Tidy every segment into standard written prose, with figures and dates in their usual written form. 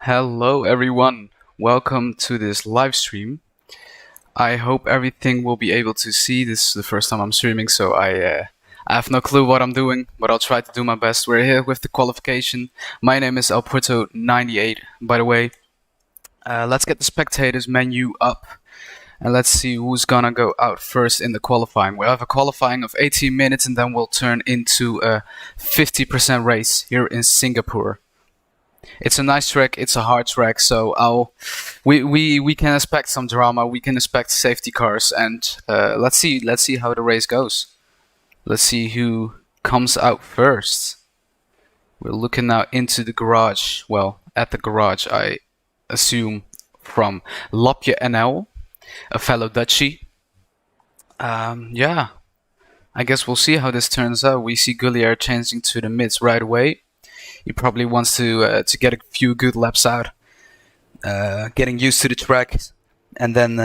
Hello everyone, welcome to this live stream. I hope everything will be able to see. This is the first time I'm streaming, so I have no clue what I'm doing, but I'll try to do my best. We're here with the qualification. My name is Alpuerto98, by the way. Let's get the spectators menu up, and let's see who's gonna go out first in the qualifying. We'll have a qualifying of 18 minutes, and then we'll turn into a 50% race here in Singapore. It's a nice track. It's a hard track, so we can expect some drama. We can expect safety cars, and let's see how the race goes. Let's see who comes out first. We're looking now into the garage. Well, at the garage, I assume from Lapje NL, a fellow Dutchie. Yeah, I guess we'll see how this turns out. We see Gullier changing to the mids right away. He probably wants to get a few good laps out, getting used to the track, and then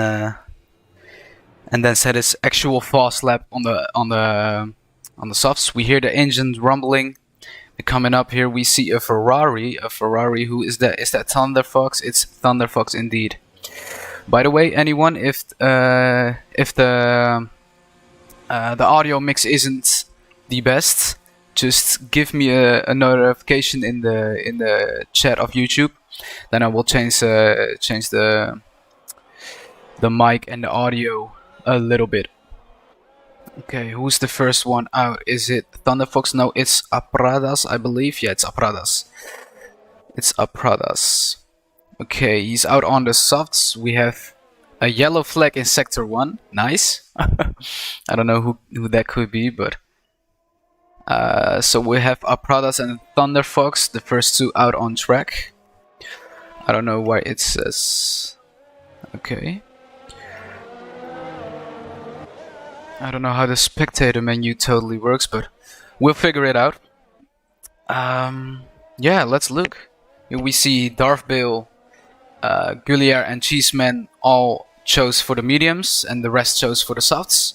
set his actual fast lap on the softs. We hear the engine rumbling. Coming up here, we see a Ferrari. A Ferrari. Who is that? Is that Thunder Fox? It's Thunder Fox indeed. By the way, anyone, if the audio mix isn't the best, just give me a notification in the chat of YouTube. Then I will change the mic and the audio a little bit. Okay, who's the first one out? Is it Thunder Fox? No, it's Apradas, I believe. Yeah, it's Apradas. It's Apradas. Okay, he's out on the softs. We have a yellow flag in sector 1. Nice. I don't know who that could be, but so we have Apradas and Thunder Fox, the first two out on track. I don't know why it says. Okay. I don't know how the spectator menu totally works, but we'll figure it out. Yeah, let's look. Here we see Darth Bale, Gullier and Cheeseman all chose for the mediums, and the rest chose for the softs.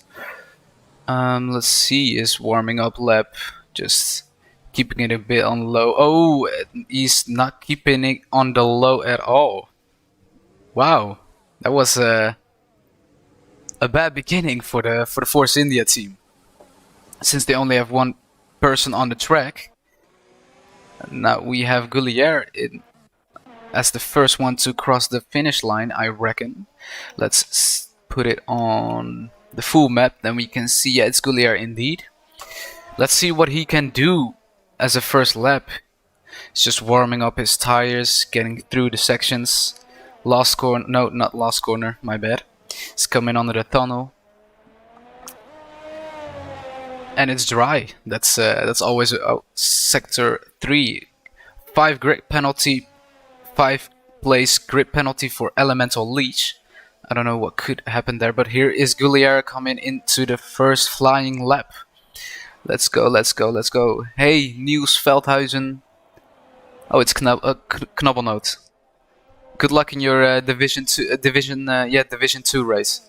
Let's see, is warming up lap, just keeping it a bit on low. Oh, he's not keeping it on the low at all. Wow, that was a bad beginning for the Force India team, since they only have one person on the track. Now we have Gullier as the first one to cross the finish line, I reckon. Let's put it on the full map, then we can see, yeah, it's Gullier indeed. Let's see what he can do as a first lap. He's just warming up his tires, getting through the sections. Last corner, no, not last corner, my bad. It's coming under the tunnel, and it's dry. That's always sector 3. 5 grid penalty, 5 place grid penalty for elemental leech. I don't know what could happen there, but here is Gullier coming into the first flying lap. Let's go, let's go, let's go. Hey, Niels Veldhuizen. Oh, it's Knobbelnoot. Good luck in your Division 2 race.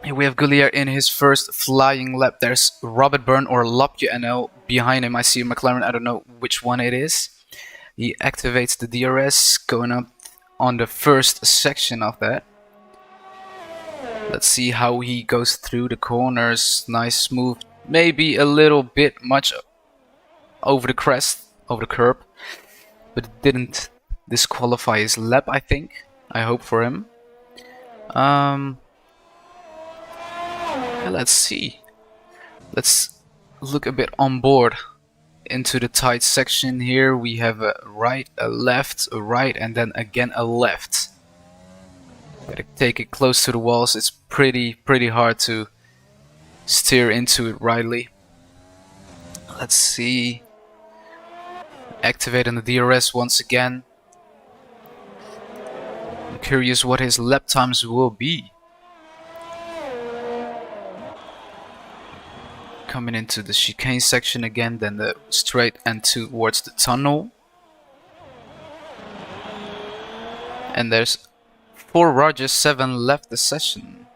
Here we have Gullier in his first flying lap. There's Robert Byrne or Lapje NL behind him. I see a McLaren, I don't know which one it is. He activates the DRS, going up on the first section of that. Let's see how he goes through the corners. Nice, smooth, maybe a little bit much over the crest, over the curb, but it didn't disqualify his lap, I think. I hope for him. Let's see. Let's look a bit on board into the tight section here. We have a right, a left, a right, and then again a left. Gotta take it close to the walls. It's pretty hard to steer into it rightly. Let's see. Activating the DRS once again. I'm curious what his lap times will be. Coming into the chicane section again, then the straight and towards the tunnel. And there's 4 Rogers 7 left the session.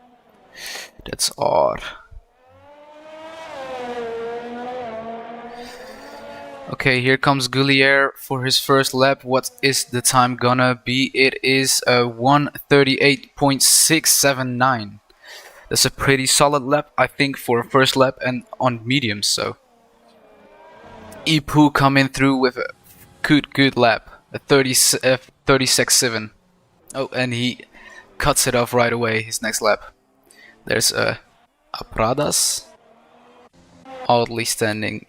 That's odd. Okay, here comes Gullier for his first lap. What is the time gonna be? It is a 1:38.679. That's a pretty solid lap, I think, for a first lap and on mediums. So Ipu coming through with a good lap, a 36.7. Oh, and he cuts it off right away. His next lap. There's a Pradas oddly standing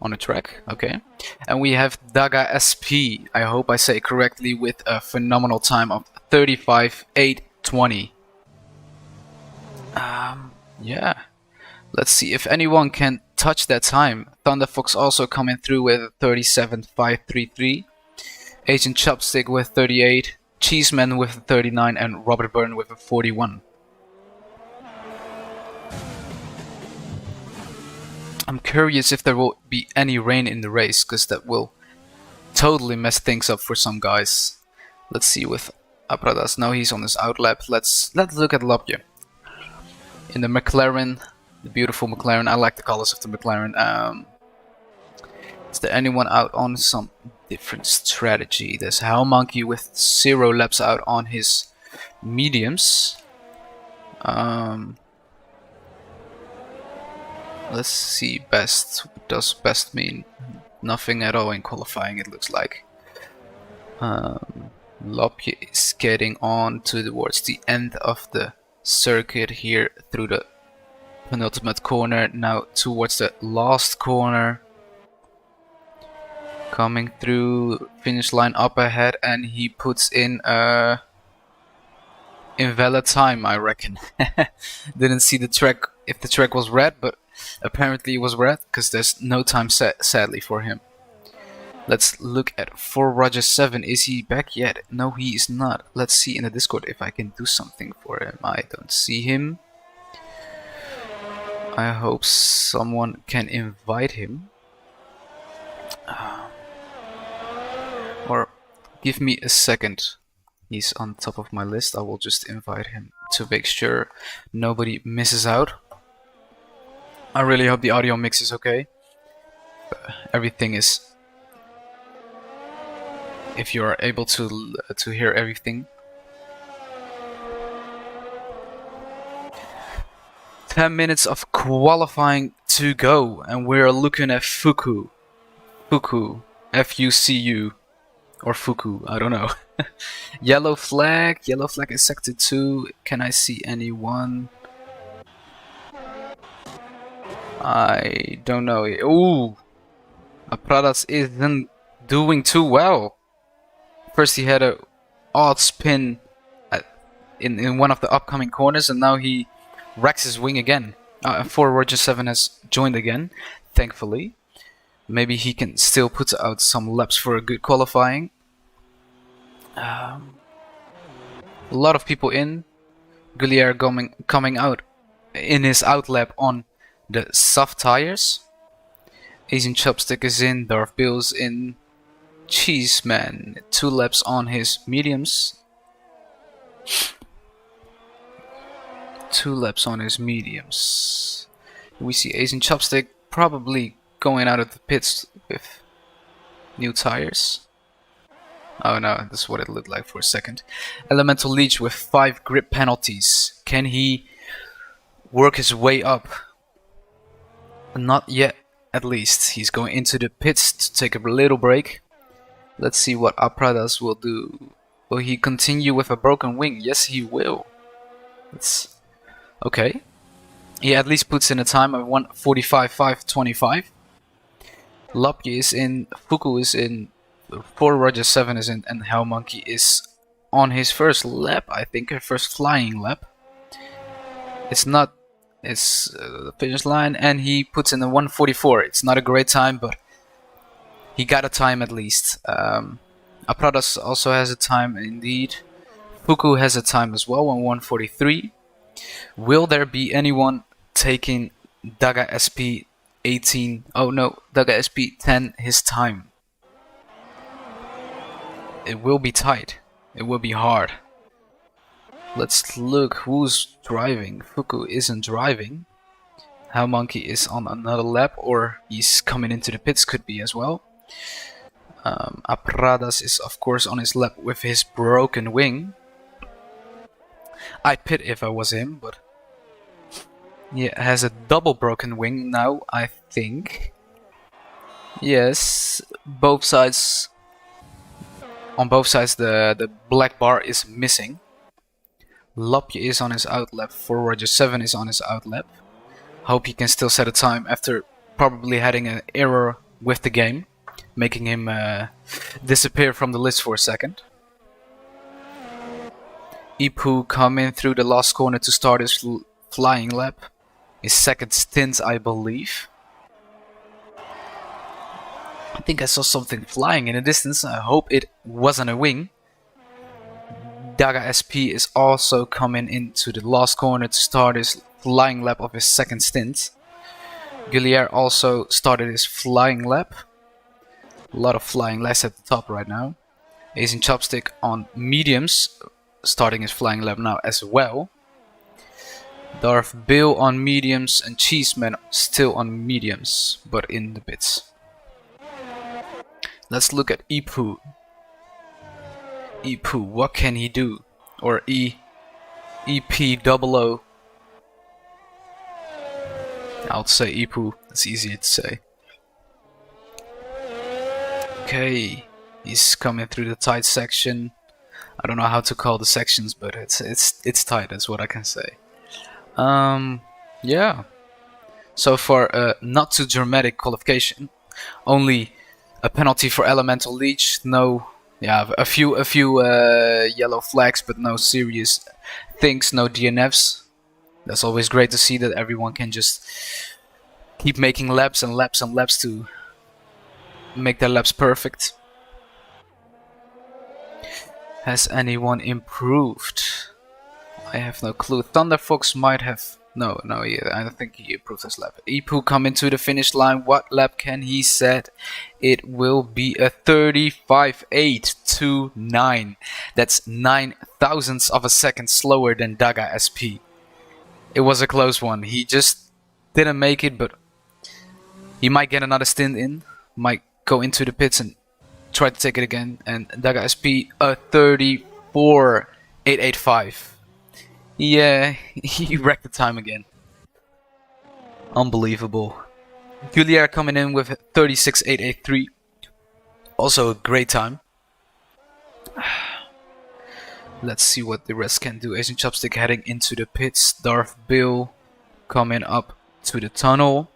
on the track. Okay, and we have Daga SP. I hope I say it correctly, with a phenomenal time of 35.820. Yeah. Let's see if anyone can touch that time. Thunderfox also coming through with a 37.533. Agent Chopstick with 38. Cheeseman with a 39. And Robert Byrne with a 41. I'm curious if there will be any rain in the race, because that will totally mess things up for some guys. Let's see with Apradas. Now he's on his outlap. Let's look at Lopje. In the McLaren, the beautiful McLaren. I like the colors of the McLaren. Is there anyone out on some different strategy? There's Hell Monkey with 0 laps out on his mediums. Let's see, best. What does best mean? Nothing at all in qualifying, it looks like. Lopje is getting on towards the end of the circuit here through the penultimate corner, now towards the last corner. Coming through finish line up ahead, and he puts in a invalid time, I reckon. Didn't see the track, if the track was red, but apparently it was red, because there's no time set, sadly, for him. Let's look at 4 Roger 7. Is he back yet? No, he is not. Let's see in the Discord if I can do something for him. I don't see him. I hope someone can invite him. Or give me a second. He's on top of my list. I will just invite him to make sure nobody misses out. I really hope the audio mix is okay. Everything is... if you are able to hear everything. 10 minutes of qualifying to go, and we're looking at Fuku. Fuku. F-U-C-U. Or Fuku, I don't know. Yellow flag is sector 2. Can I see anyone? I don't know. Ooh! Pradas isn't doing too well. First he had a odd spin in one of the upcoming corners, and now he wrecks his wing again. 4 Roger 7 has joined again, thankfully. Maybe he can still put out some laps for a good qualifying. A lot of people in. Gullier coming out in his outlap on the soft tires. Asian Chopstick is in, Darth Bill's in. Cheeseman, 2 laps on his mediums. 2 laps on his mediums. We see Asian Chopstick probably going out of the pits with new tires. Oh no, that's what it looked like for a second. Elemental Leech with 5 grip penalties. Can he work his way up? Not yet, at least. He's going into the pits to take a little break. Let's see what Apradas will do. Will he continue with a broken wing? Yes, he will. That's okay. He at least puts in a time of 1:45.525. Lopje is in, Fuku is in, 4 Roger 7 is in, and Hell Monkey is on his first lap, I think, a first flying lap. It's not, it's the finish line, and he puts in a 1:44. It's not a great time, but he got a time at least. Apradas also has a time indeed. Fuku has a time as well, on 1:43. Will there be anyone taking Daga SP 18? Oh no, Daga SP 10 his time. It will be tight. It will be hard. Let's look who's driving. Fuku isn't driving. Hell Monkey is on another lap, or he's coming into the pits, could be as well. Apradas is of course on his lap with his broken wing. I'd pit if I was him, but yeah, has a double broken wing now, I think. Yes, both sides. On both sides, the black bar is missing. Lopje is on his outlap. 4Roger7 is on his outlap. Hope he can still set a time after probably having an error with the game, making him disappear from the list for a second. Ipu coming through the last corner to start his flying lap. His second stint, I believe. I think I saw something flying in the distance. I hope it wasn't a wing. Daga SP is also coming into the last corner to start his flying lap of his second stint. Gullier also started his flying lap. A lot of flying laps at the top right now. Asian Chopstick on mediums, starting his flying lap now as well. Darth Bill on mediums and Cheeseman still on mediums, but in the pits. Let's look at Ipu. Ipu, what can he do? Or EP00. I'll say Ipu, it's easier to say. Okay, he's coming through the tight section. I don't know how to call the sections, but it's tight, that's what I can say. Yeah. So far, not too dramatic qualification. Only a penalty for Elemental Leech. No, yeah, a few yellow flags, but no serious things. No DNFs. That's always great to see that everyone can just keep making laps and laps and laps to make their laps perfect. Has anyone improved? I have no clue. Thunderfox might have. No, yeah, I don't think he improved his lap. Ipu coming to the finish line. What lap can he set? It will be a 35.829. That's 9 thousandths of a second slower than Daga SP. It was a close one. He just didn't make it, but he might get another stint in. Might go into the pits and try to take it again. And Daga SP a 34.885. Yeah, he wrecked the time again. Unbelievable. Gullier coming in with 36.883. Also a great time. Let's see what the rest can do. Asian Chopstick heading into the pits. Darth Bill coming up to the tunnel.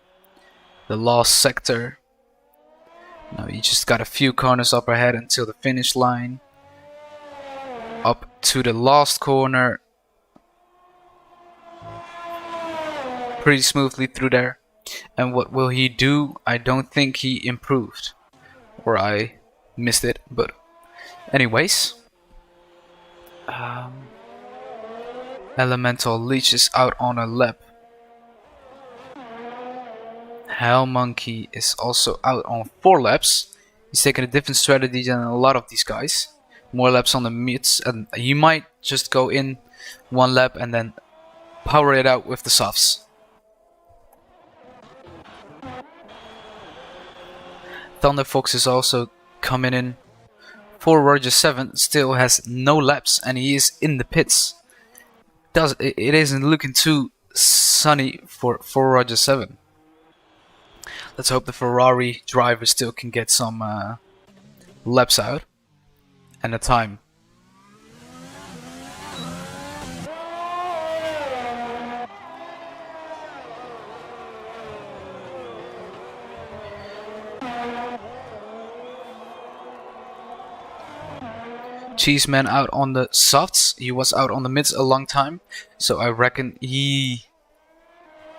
The last sector. Now you just got a few corners up ahead until the finish line. Up to the last corner. Pretty smoothly through there. And what will he do? I don't think he improved. Or I missed it, but anyways. Elemental Leech is out on a lap. Hell Monkey is also out on 4 laps. He's taking a different strategy than a lot of these guys. More laps on the mids, and he might just go in 1 lap and then power it out with the softs. Thunderfox is also coming in. 4Roger7 still has no laps and he is in the pits. It isn't looking too sunny for 4Roger7. Let's hope the Ferrari driver still can get some laps out and a time. Cheeseman out on the softs. He was out on the mids a long time, so I reckon he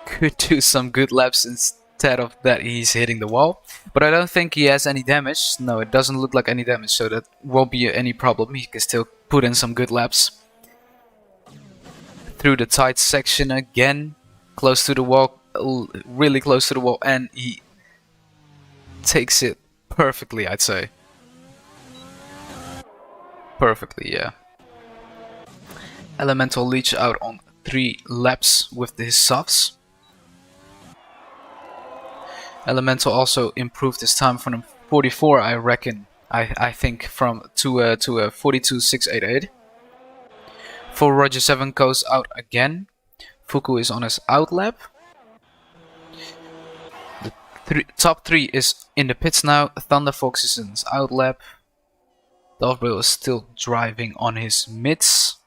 could do some good laps instead of that he's hitting the wall. But I don't think he has any damage. No, it doesn't look like any damage, so that won't be any problem. He can still put in some good laps. Through the tight section again, close to the wall, really close to the wall, and he takes it perfectly, I'd say. Perfectly, yeah. Elemental Leech out on 3 laps with his softs. Elemental also improved his time from 44, I reckon. I think from to a 42.688. 4 Roger 7 goes out again. Fuku is on his out lap. The top 3 is in the pits now. Thunder Fox is in his out lap. Doveville is still driving on his mids.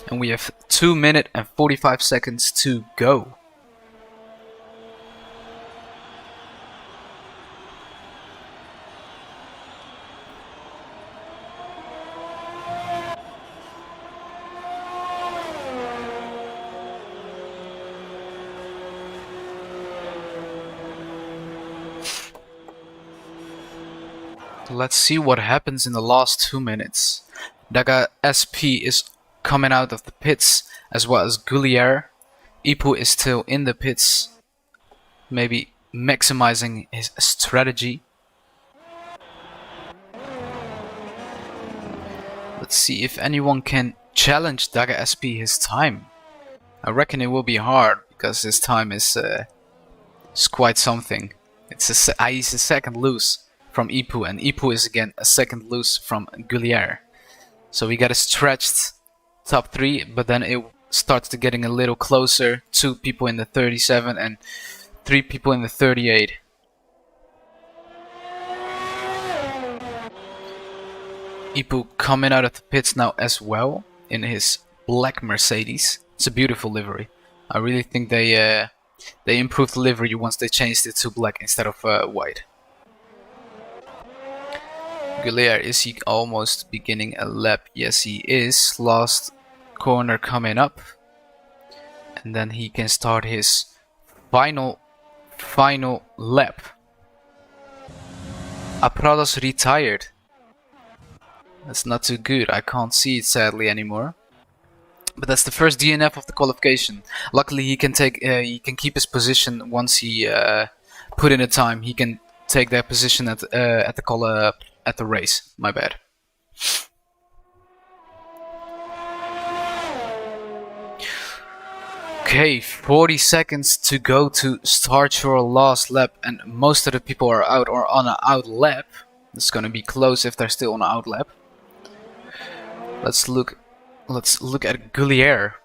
And we have 2 minutes and 45 seconds to go. Let's see what happens in the last 2 minutes. Daga SP is coming out of the pits, as well as Gullier. Ipu is still in the pits, maybe maximizing his strategy. Let's see if anyone can challenge Daga SP his time. I reckon it will be hard, because his time is quite something. He's a second loose from Ipu, and Ipu is again a second loose from Gullier. So we got a stretched top 3, but then it starts to getting a little closer. 2 people in the 37 and 3 people in the 38. Ipu coming out of the pits now as well in his black Mercedes. It's a beautiful livery. I really think they improved the livery once they changed it to black instead of white. Gullier, is he almost beginning a lap? Yes, he is. Last corner coming up. And then he can start his final lap. Aprados retired. That's not too good. I can't see it sadly anymore. But that's the first DNF of the qualification. Luckily he can keep his position once he put in a time. He can take that position at the race. My bad. Okay, 40 seconds to go to start your last lap, and most of the people are out or on an out lap. It's gonna be close if they're still on an out lap. Let's look at Gullier.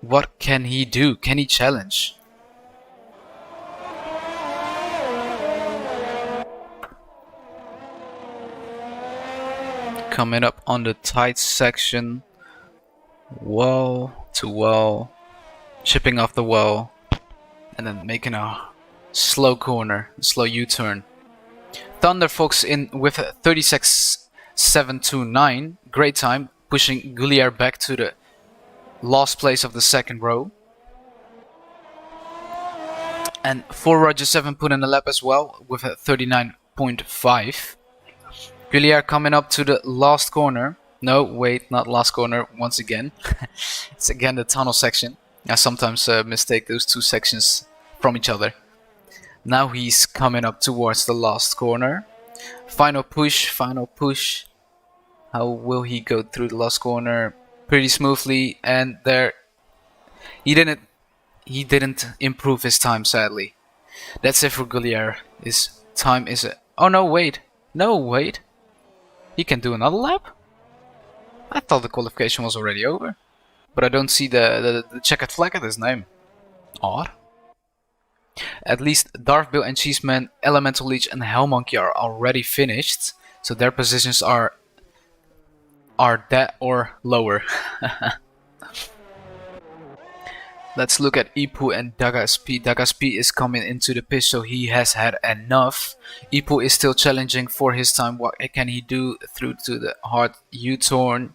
What can he do? Can he challenge? Coming up on the tight section. Wall to wall. Chipping off the wall. And then making a slow corner. A slow U-turn. Thunder Fox in with a 36.729. Great time. Pushing Gullier back to the last place of the second row. And 4 Roger 7 put in a lap as well with a 39.5. Gullier coming up to the last corner. No, wait, not last corner once again. It's again the tunnel section. I sometimes mistake those two sections from each other. Now he's coming up towards the last corner. Final push, final push. How will he go through the last corner? Pretty smoothly, and there he didn't improve his time, sadly. That's it for Gullier. His time is oh no, wait. No, wait. He can do another lap? I thought the qualification was already over. But I don't see the checkered flag at his name. Odd. At least Darthbill and Cheeseman, Elemental Leech and Hellmonkey are already finished. So their positions are that or lower. Let's look at Ipu and Dagaspi. Dagaspi is coming into the pitch, so he has had enough. Ipu is still challenging for his time. What can he do through to the hard U-turn?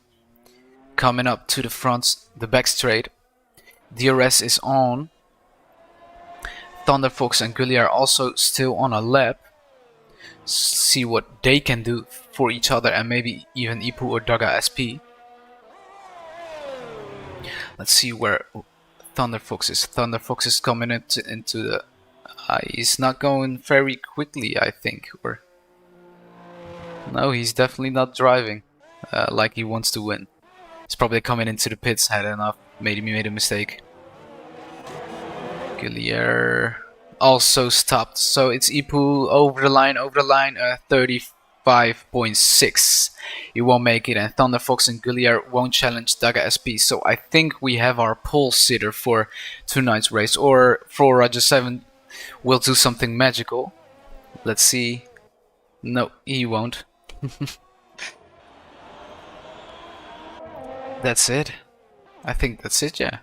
Coming up to the front, the back straight. DRS is on. Thunder Fox and Gullier are also still on a lap. See what they can do for each other, and maybe even Ipu or Daga SP. Let's see where Thunder Fox is. Thunder Fox is coming into the... he's not going very quickly, I think. Or no, he's definitely not driving like he wants to win. He's probably coming into the pits, had enough, made a mistake. Gullier also stopped. So it's Ipu over the line, 35.6. He won't make it, and Thunder Fox and Gullier won't challenge Daga SP. So I think we have our pole sitter for tonight's race, or for Roger 7 will do something magical. Let's see. No, he won't. That's it. I think that's it, yeah.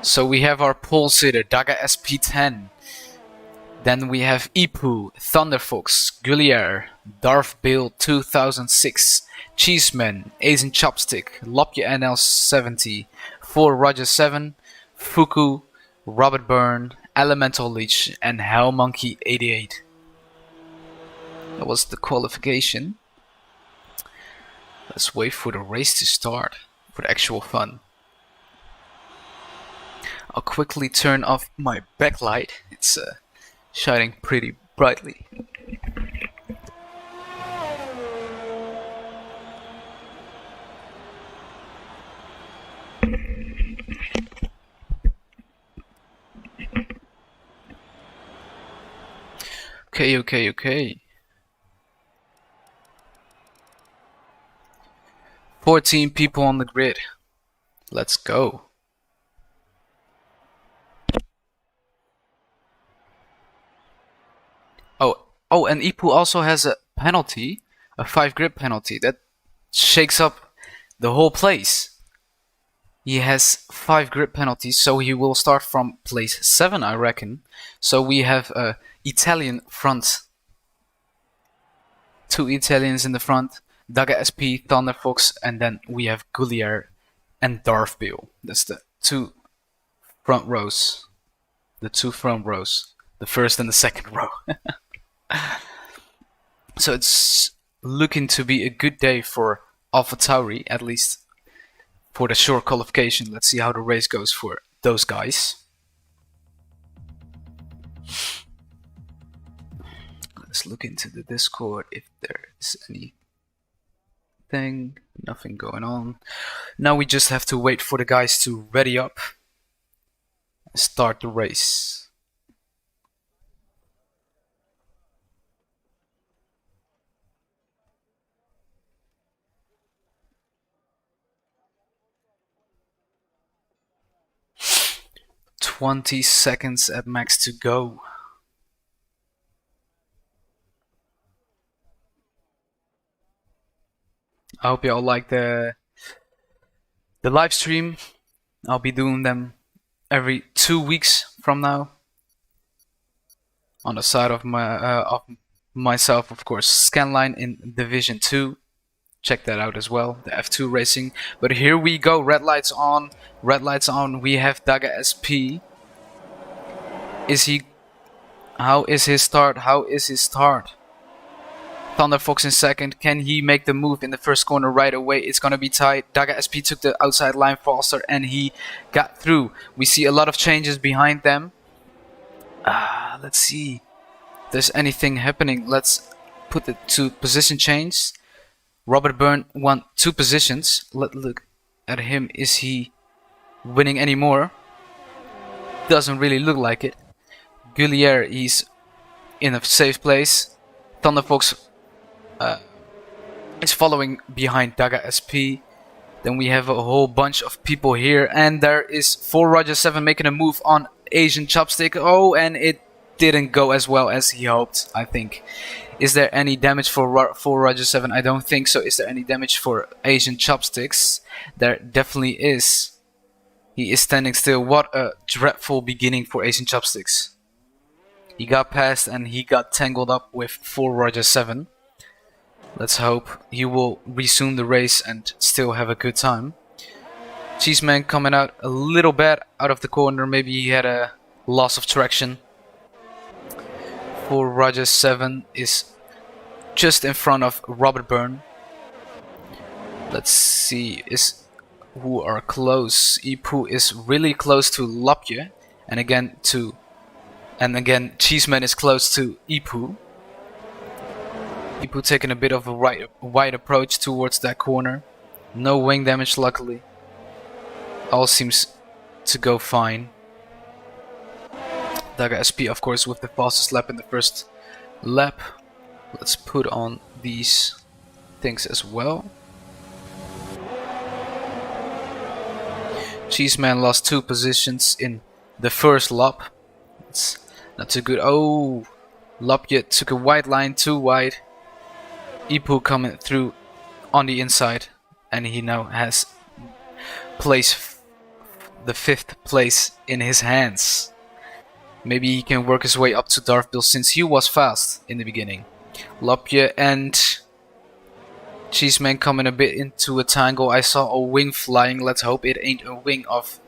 So we have our pole sitter, Daga SP10. Then we have Ipu, Thunderfox, Gullier, Darth Bill 2006, Cheeseman, Asian Chopstick, Lopje NL70, 4 Roger 7, Fuku, Robert Byrne, Elemental Leech, and Hell Monkey 88. That was the qualification. Let's wait for the race to start, for the actual fun. I'll quickly turn off my backlight. It's shining pretty brightly. Okay. 14 people on the grid. Let's go. Oh, and Ipu also has a penalty, a 5 grip penalty that shakes up the whole place. He has 5 grip penalties, so he will start from place 7, I reckon. So we have a Italian front. 2 Italians in the front, Daga SP, Thunder Fox, and then we have Gullier and Darth Bill. That's the 2 front rows. The 2 front rows. The first and the second row. So it's looking to be a good day for AlphaTauri, at least for the short qualification. Let's see how the race goes for those guys. Let's look into the Discord if there is anything. Nothing going on. Now we just have to wait for the guys to ready up and start the race. "20 seconds at max to go." I hope you all like the live stream. I'll be doing them every 2 weeks from now. On the side of myself, of course, Scanline in Division 2. Check that out as well, the F2 racing. But here we go, red lights on. Red lights on. We have Daga SP. How is his start? Thunder Fox in second. Can he make the move in the first corner right away? It's gonna be tight. Daga SP took the outside line faster and he got through. We see a lot of changes behind them. Let's see if there's anything happening. Let's put it to position change. Robert Byrne won 2 positions. Let's look at him. Is he winning any more? Doesn't really look like it. Gullier, he's in a safe place. Thunder Fox is following behind Daga SP. Then we have a whole bunch of people here, and there is 4 Roger 7 making a move on Asian Chopstick. Oh, and it didn't go as well as he hoped, I think. Is there any damage for Roger 7? I don't think so. Is there any damage for Asian Chopsticks? There definitely is. He is standing still. What a dreadful beginning for Asian Chopsticks. He got past and he got tangled up with 4 Roger 7. Let's hope he will resume the race and still have a good time. Cheeseman coming out a little bit out of the corner. Maybe he had a loss of traction. 4 Roger 7 is just in front of Robert Byrne. Let's see who are close. Ipu is really close to Lopje, and again Cheeseman is close to Ipu. Ipu taking a bit of a wide approach towards that corner. No wing damage, luckily. All seems to go fine. Daga SP, of course, with the fastest lap in the first lap. Let's put on these things as well. Cheeseman lost 2 positions in the first lap. It's not too good. Oh, Lopje took a wide line, too wide. Ipu coming through on the inside, and he now has the 5th place in his hands. Maybe he can work his way up to Darthbill since he was fast in the beginning. Lopje and Cheeseman coming a bit into a tangle. I saw a wing flying. Let's hope it ain't a wing of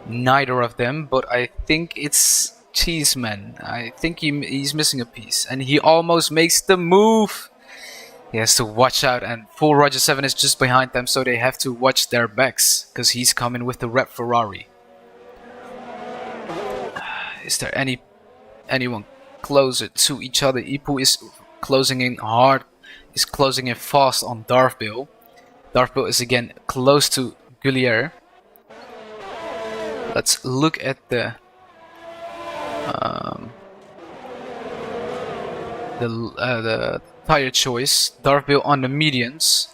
neither of them, but I think it's Cheeseman. I think he's missing a piece, and he almost makes the move. He has to watch out, and Full Roger 7 is just behind them, so they have to watch their backs, because he's coming with the red Ferrari. Is there anyone closer to each other? Ipu is closing in hard, is closing in fast on Darthbill. Darthbill is again close to Gullier. Let's look at the tire choice. Darthbill on the mediums.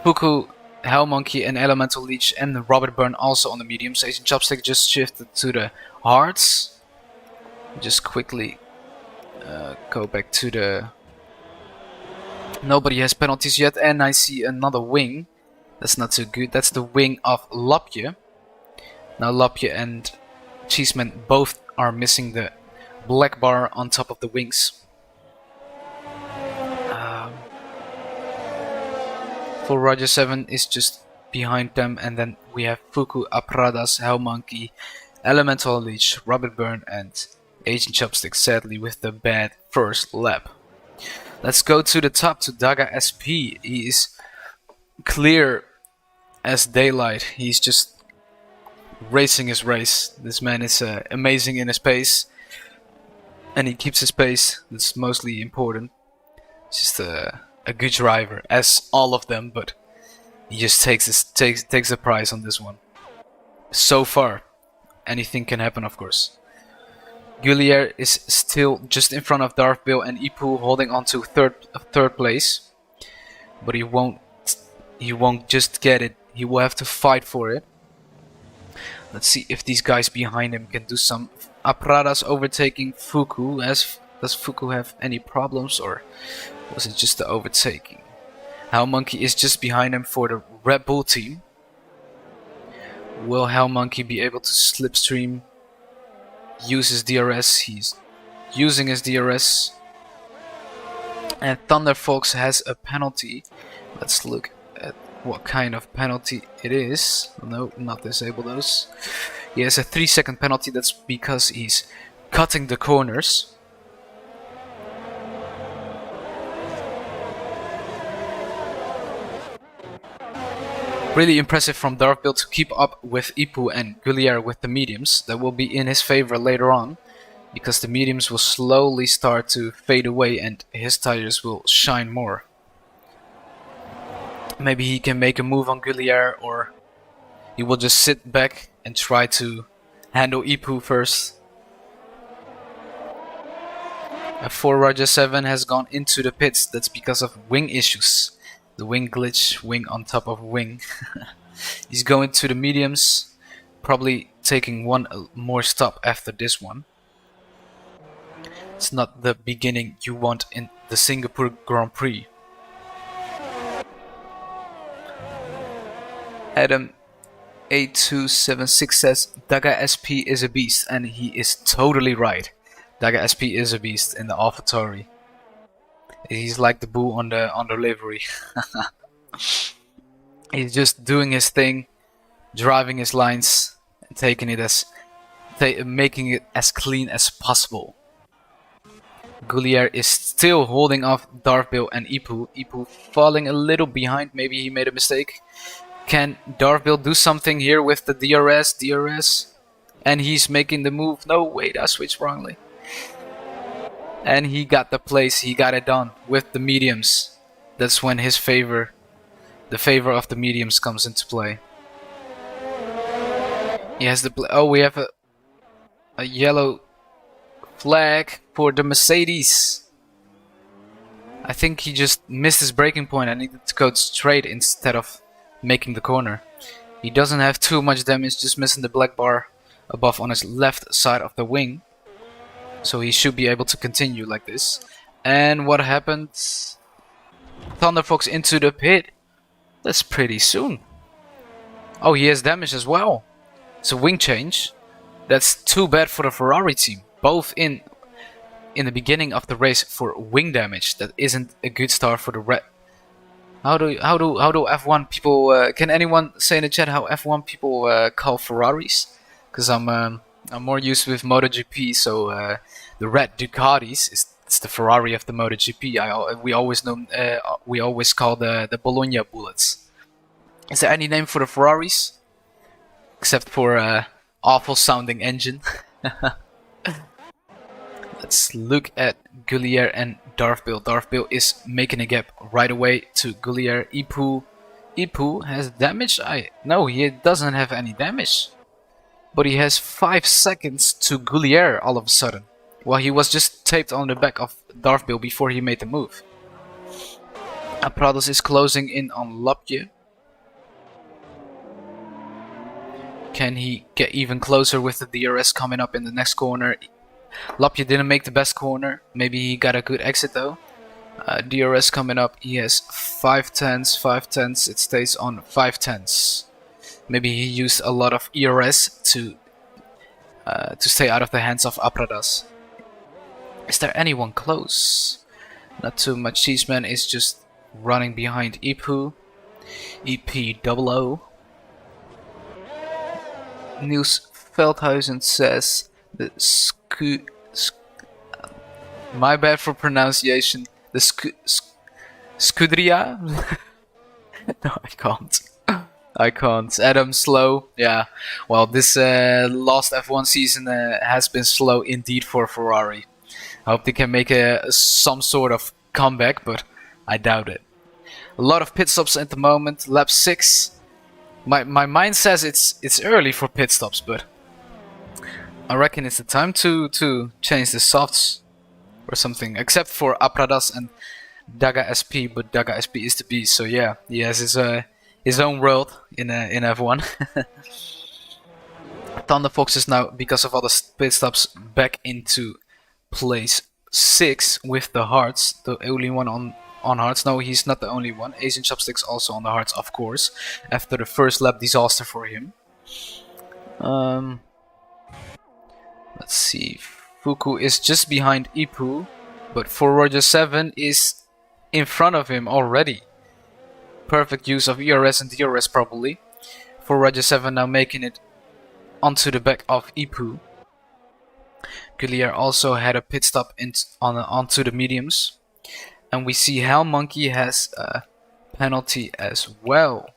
Fuku, Hellmonkey and Elemental Leech and Robert Byrne also on the mediums. Asian Chopstick just shifted to the hards. Just quickly go back to the... Nobody has penalties yet, and I see another wing. That's not too good. That's the wing of Lopje. Now Lopje and Cheeseman both are missing the black bar on top of the wings. Full Roger 7 is just behind them, and then we have Fuku, Apradas, Hellmonkey, Elemental Leech, Robert Byrne and Agent Chopstick, sadly with the bad first lap. Let's go to the top to Daga SP. He is clear as daylight. He's just racing his race. This man is amazing in his pace, and he keeps his pace. That's mostly important. He's just a good driver, as all of them, but he just takes the prize on this one. So far, anything can happen, of course. Gullier is still just in front of Darthbill and Ipu, holding on to third place, but he won't just get it. He will have to fight for it. Let's see if these guys behind him can do some. Apradas overtaking Fuku. Does Fuku have any problems, or was it just the overtaking? Hellmonkey is just behind him for the Red Bull team. Will Hellmonkey be able to slipstream, use his DRS? He's using his DRS. And Thunder Fox has a penalty. Let's look at what kind of penalty it is. No, not disable those. He has a 3-second penalty. That's because he's cutting the corners. Really impressive from Darthbill to keep up with Ipu and Gullier with the mediums. That will be in his favor later on, because the mediums will slowly start to fade away and his tires will shine more. Maybe he can make a move on Gullier, or he will just sit back and try to handle Ipu first. A 4 Roger 7 has gone into the pits. That's because of wing issues. The wing glitch, wing on top of wing. He's going to the mediums, probably taking one more stop after this one. It's not the beginning you want in the Singapore Grand Prix. Adam 8276 says Daga SP is a beast, and he is totally right. Daga SP is a beast in the AlphaTauri. He's like the bull on the livery. He's just doing his thing, driving his lines, and taking it making it as clean as possible. Gullier is still holding off Darthbill and Ipu. Ipu falling a little behind. Maybe he made a mistake. Can Darthbill do something here with the DRS? And he's making the move. No, wait, I switched wrongly. And he got the place, he got it done with the mediums. That's when the favor of the mediums comes into play. He has the oh, we have a yellow Flag for the Mercedes. I think he just missed his braking point and needed to go straight instead of making the corner. He doesn't have too much damage, just missing the black bar above on his left side of the wing. So he should be able to continue like this. And what happened? Thunderfox into the pit. That's pretty soon. Oh, he has damage as well. It's a wing change. That's too bad for the Ferrari team. Both in the beginning of the race for wing damage. That isn't a good start for the red. How do F1 people? Can anyone say in the chat how F1 people call Ferraris? Because I'm more used with MotoGP. So the red Ducatis it's the Ferrari of the MotoGP. We always call the Bologna bullets. Is there any name for the Ferraris? Except for awful sounding engine. Let's look at Gullier and Darthbill. Darthbill is making a gap right away to Gullier. Ipu has damage? No, he doesn't have any damage. But he has 5 seconds to Gullier all of a sudden. Well, he was just taped on the back of Darthbill before he made the move. Prados is closing in on Lapje. Can he get even closer with the DRS coming up in the next corner? Lapje didn't make the best corner. Maybe he got a good exit though. DRS coming up. He has 5 tenths, 5 tenths. It stays on 5 tenths. Maybe he used a lot of ERS to stay out of the hands of Apradas. Is there anyone close? Not too much. Cheeseman is just running behind Ipu. EP00. Niels Veldhuizen says the my bad for pronunciation. The Scuderia? No, I can't. Adam slow. Yeah. Well, this last F1 season has been slow indeed for Ferrari. I hope they can make some sort of comeback, but I doubt it. A lot of pit stops at the moment. Lap 6. My mind says it's early for pit stops, but I reckon it's the time to change the softs or something. Except for Apradas and Daga SP, but Daga SP is the beast. So yeah, he has his own world in F1. Thunderfox is now, because of all the pit stops, back into place 6 with the hearts. The only one on hearts. No, he's not the only one. Asian Chopsticks also on the hearts, of course, after the first lap disaster for him. Let's see. Fuku is just behind Ipu, but for Roger 7 is in front of him already. Perfect use of ERS and DRS probably. For Roger 7 now making it onto the back of Ipu. Gullier also had a pit stop onto the mediums. And we see Hell Monkey has a penalty as well.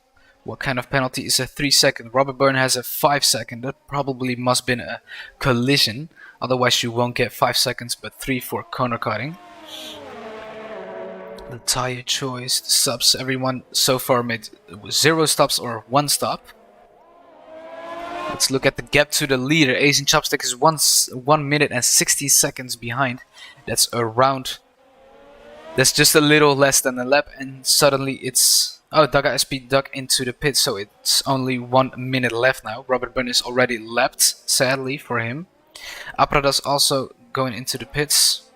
What kind of penalty is a 3 second? Robert Byrne has a 5 second. That probably must have been a collision. Otherwise you won't get 5 seconds but 3 for corner cutting. The tire choice, the subs, everyone so far made 0 stops or 1 stop. Let's look at the gap to the leader. Asian Chopstick is 1 minute and 60 seconds behind. That's just a little less than a lap, and suddenly it's... Oh, Daga SP dug into the pit, so it's only 1 minute left now. Robert Byrne is already lapped, sadly for him. Apradas also going into the pits.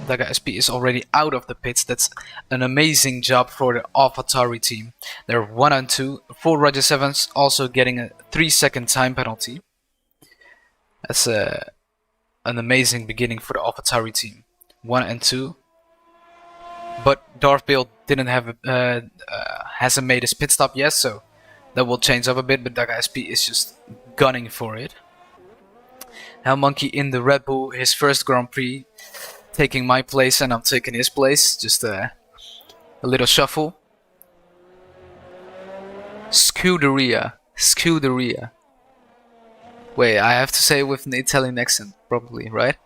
Daga SP is already out of the pits. That's an amazing job for the AlphaTauri team. They're 1 and 2. 4 Roger 7s also getting a 3 second time penalty. That's an amazing beginning for the AlphaTauri team. 1 and 2. But Darthbill didn't have hasn't made his pit stop yet, so that will change up a bit. But Daga SP is just gunning for it. Hell Monkey in the Red Bull, his first Grand Prix, taking my place and I'm taking his place. Just a little shuffle. Scuderia. Wait, I have to say it with an Italian accent, probably, right?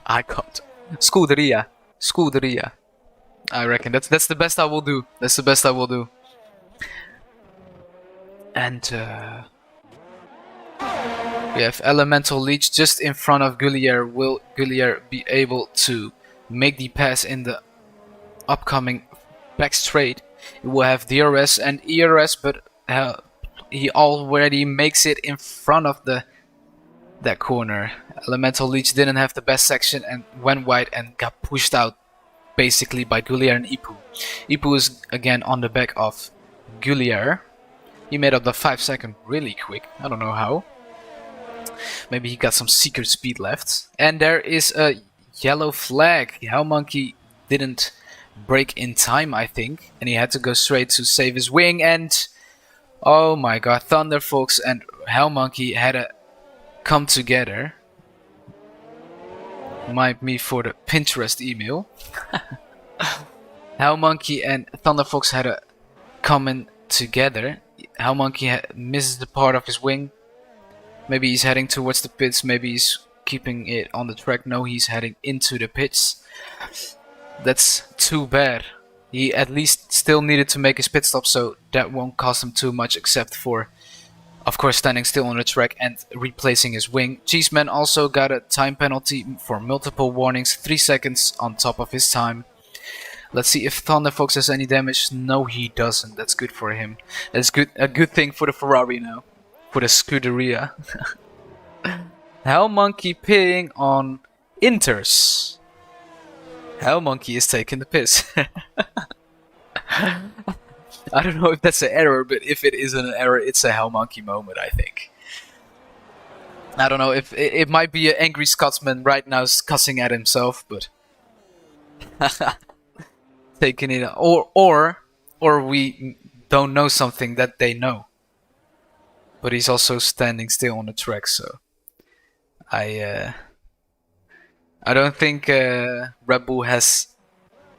I can't. Scuderia. I reckon that's the best I will do. And We have Elemental Leech just in front of Gullier. Will Gullier be able to make the pass in the upcoming back straight? He will have DRS and ERS, but he already makes it in front of that corner. Elemental Leech didn't have the best section and went wide and got pushed out basically by Gullier and Ipu. Ipu is again on the back of Gullier. He made up the 5 second really quick. I don't know how. Maybe he got some secret speed left. And there is a yellow flag. Hellmonkey didn't brake in time, I think. And he had to go straight to save his wing. And oh my god, Thunderfox and Hellmonkey had to come together. Remind me for the Pinterest email. Hellmonkey and Thunderfox had to come in together. Hellmonkey misses the part of his wing. Maybe he's heading towards the pits, maybe he's keeping it on the track. No, he's heading into the pits. That's too bad. He at least still needed to make his pit stop, so that won't cost him too much, except for, of course, standing still on the track and replacing his wing. Cheeseman also got a time penalty for multiple warnings, 3 seconds on top of his time. Let's see if Thunderfox has any damage. No, he doesn't. That's good for him. That's a good thing for the Ferrari now. For the Scuderia. Hellmonkey pitting on Inters. Hellmonkey is taking the piss. I don't know if that's an error, but if it isn't an error, it's a Hellmonkey moment, I think. I don't know if it might be an angry Scotsman right now cussing at himself, but taking it, or we don't know something that they know. But he's also standing still on the track, so I don't think Red Bull has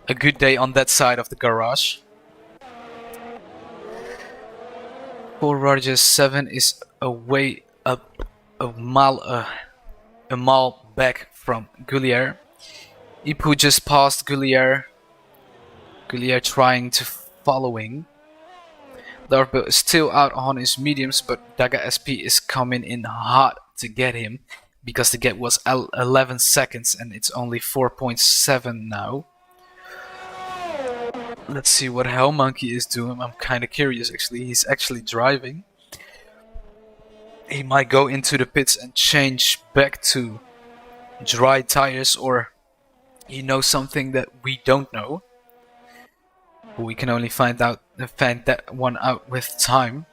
a good day on that side of the garage. 4 Rogers 7 is away up a mile back from Gullier. Ipu just passed Gullier. Gullier trying to following. Darkbill is still out on his mediums, but Daga SP is coming in hot to get him because the gap was 11 seconds and it's only 4.7 now. Let's see what Hellmonkey is doing. I'm kind of curious actually. He's actually driving. He might go into the pits and change back to dry tires, or he knows something that we don't know. We can only find that one out with time.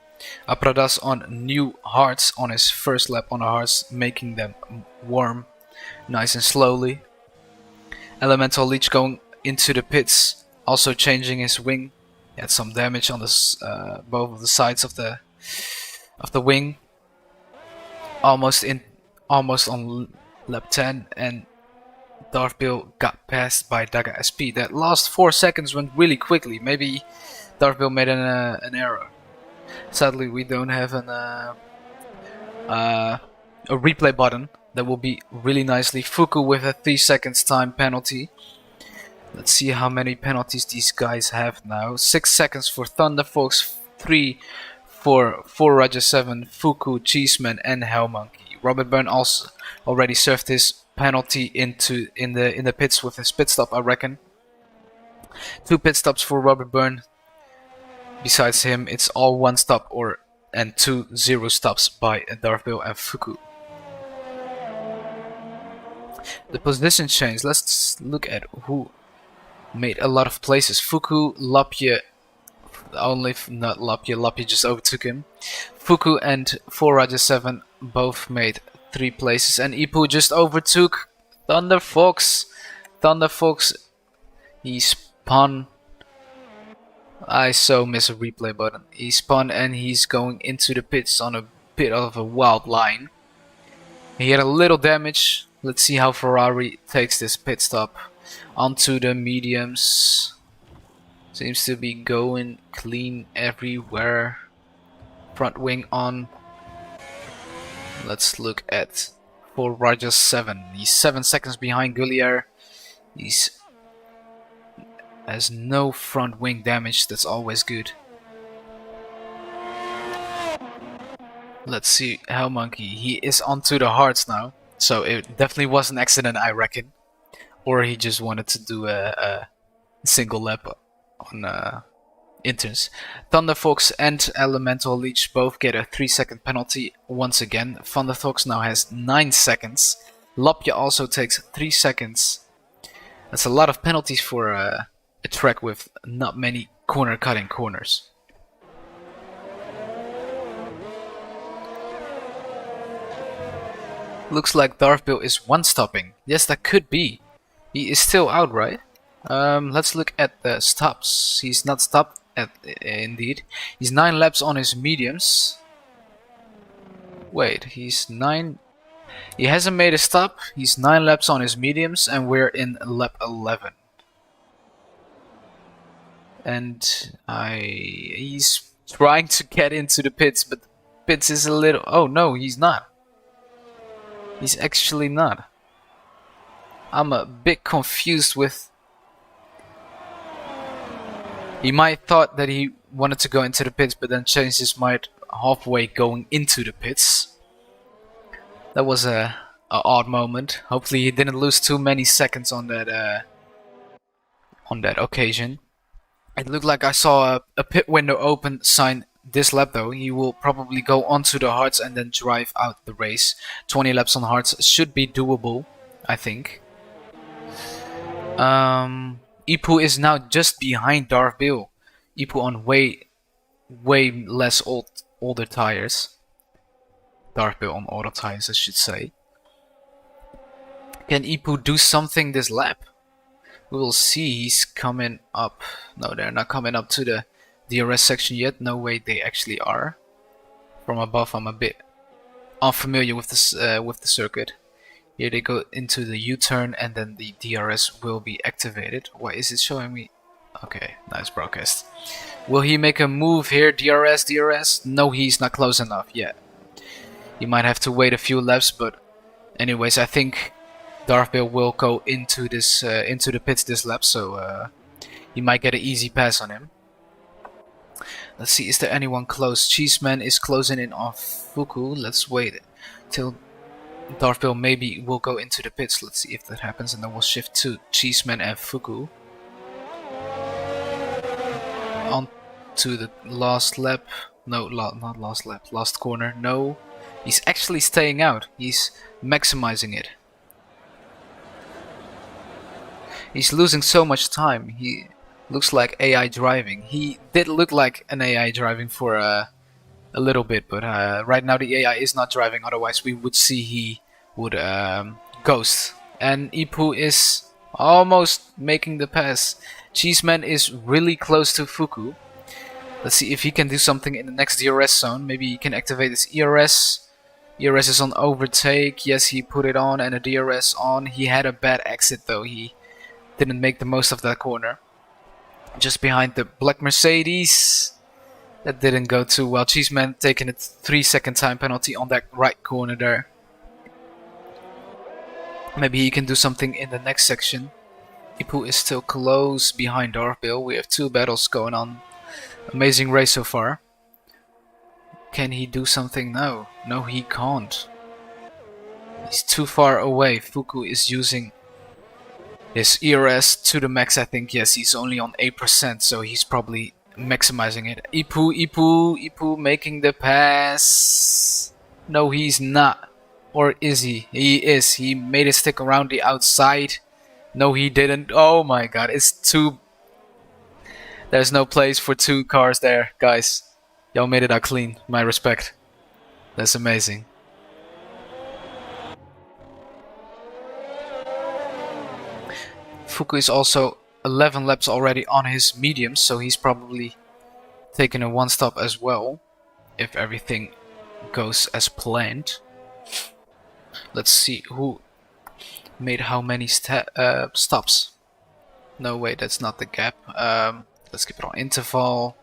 Apradas on new hards on his first lap on the hards, making them warm nice and slowly. Elemental Leech going into the pits, also changing his wing. He had some damage on the both of the sides of the wing. Almost on lap 10, and Darthbill got passed by Daga SP. That last 4 seconds went really quickly. Maybe Darthbill made an error. Sadly, we don't have a replay button. That will be really nicely. Fuku with a 3 seconds time penalty. Let's see how many penalties these guys have now. 6 seconds for Thunderfox, 3 for 4 Raja 7, Fuku, Cheeseman, and Hellmonkey. Robert Byrne also already served his penalty in the pits with his pit stop, I reckon. 2 pit stops for Robert Byrne. Besides him, it's all 1 stop and 2 0 stops by Darthbill and Fuku. The position change. Let's look at who made a lot of places. Fuku, Lapje, not Lapje. Lapje just overtook him. Fuku and 4 Raja 7 both made 3 places, and Ipu just overtook Thunderfox. Thunderfox, he spun. I so miss a replay button. He spun and he's going into the pits on a bit of a wild line. He had a little damage. Let's see how Ferrari takes this pit stop. Onto the mediums. Seems to be going clean everywhere. Front wing on. Let's look at 4 Raja 7. He's 7 seconds behind Gullier. He's has no front wing damage. That's always good. Let's see, Hell Monkey. He is onto the hards now, so it definitely was an accident, I reckon, or he just wanted to do a single lap on interns. Thunderfox and Elemental Leech both get a 3-second penalty once again. Thunderfox now has 9 seconds. Lapja also takes 3 seconds. That's a lot of penalties for a track with not many corner-cutting corners. Looks like Darthbill is one-stopping. Yes, that could be. He is still out, right? Let's look at the stops. He's not stopped, indeed. He's 9 laps on his mediums. Wait, he's 9... He hasn't made a stop. He's 9 laps on his mediums, and we're in lap 11. And he's trying to get into the pits, but the pits is a little... Oh no, he's not. He's actually not. I'm a bit confused with... He might thought that he wanted to go into the pits, but then changed his mind halfway going into the pits. That was a odd moment. Hopefully he didn't lose too many seconds on that occasion. It looked like I saw a pit window open sign this lap though. He will probably go onto the hards and then drive out the race. 20 laps on hards should be doable, I think. Ipu is now just behind Darthbill. Ipu on way less older tires. Darthbill on auto tires, I should say. Can Ipu do something this lap? We will see. He's coming up. No, they're not coming up to the DRS section yet. No way they actually are. From above, I'm a bit unfamiliar with this with the circuit. Here they go into the U-turn and then the DRS will be activated. Why is it showing me? Okay, nice broadcast. Will he make a move here? DRS? No, he's not close enough yet. He might have to wait a few laps, but anyways, I think Darthbill will go into this into the pits this lap, so he might get an easy pass on him. Let's see, is there anyone close? Cheeseman is closing in on Fuku. Let's wait till Darthbill maybe will go into the pits. Let's see if that happens, and then we'll shift to Cheeseman and Fuku. On to the last lap. No, not last lap. Last corner. No. He's actually staying out. He's maximizing it. He's losing so much time. He looks like AI driving. He did look like an AI driving for a little bit, but right now the AI is not driving. Otherwise we would see he would ghost. And Ipu is almost making the pass. Cheeseman is really close to Fuku. Let's see if he can do something in the next DRS zone. Maybe he can activate his ERS. ERS is on overtake. Yes, he put it on and a DRS on. He had a bad exit though. He didn't make the most of that corner. Just behind the black Mercedes. That didn't go too well. Cheeseman taking a 3-second time penalty on that right corner there. Maybe he can do something in the next section. Ipu is still close behind Darthbill. We have 2 battles going on. Amazing race so far. Can he do something now? No, he can't. He's too far away. Fuku is using his ERS to the max, I think. Yes, he's only on 8%, so he's probably maximizing it. Ipu making the pass. No, he's not. Or is he? He is. He made it stick around the outside. No, he didn't. Oh my god, it's too... There's no place for 2 cars there, guys. Y'all made it out clean. My respect. That's amazing. Fuku is also 11 laps already on his mediums, so he's probably taking a 1 stop as well, if everything goes as planned. Let's see who made how many stops. No, wait, that's not the gap. Let's keep it on interval,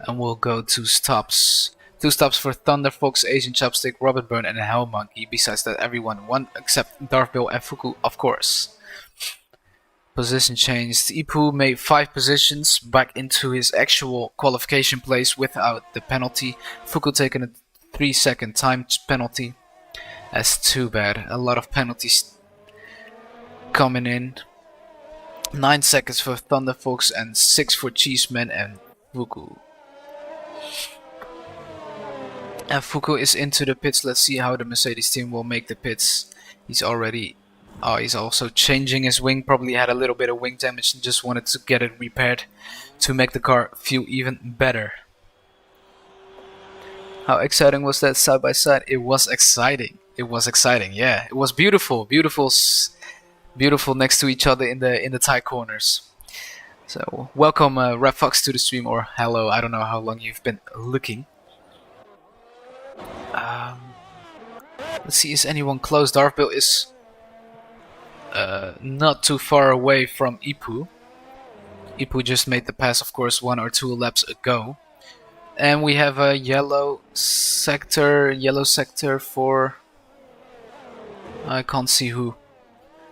and we'll go to stops. 2 stops for Thunderfox, Asian Chopstick, Robert Burn, and Hell Monkey. Besides that, everyone won except Darthbill and Fuku, of course. Position changed. Ipu made 5 positions back into his actual qualification place without the penalty. Fuku taking a 3-second time penalty. That's too bad. A lot of penalties coming in. 9 seconds for Thunder Fox and 6 for Cheeseman and Fuku. And Fuku is into the pits. Let's see how the Mercedes team will make the pits. He's already... Oh, he's also changing his wing. Probably had a little bit of wing damage and just wanted to get it repaired to make the car feel even better. How exciting was that side by side? It was exciting. It was exciting, yeah. It was beautiful. Beautiful next to each other in the tight corners. So, welcome Red Fox to the stream, or hello, I don't know how long you've been looking. Let's see, is anyone close? Darthbill is not too far away from Ipu. Ipu just made the pass, of course, 1 or 2 laps ago. And we have a yellow sector for... I can't see who.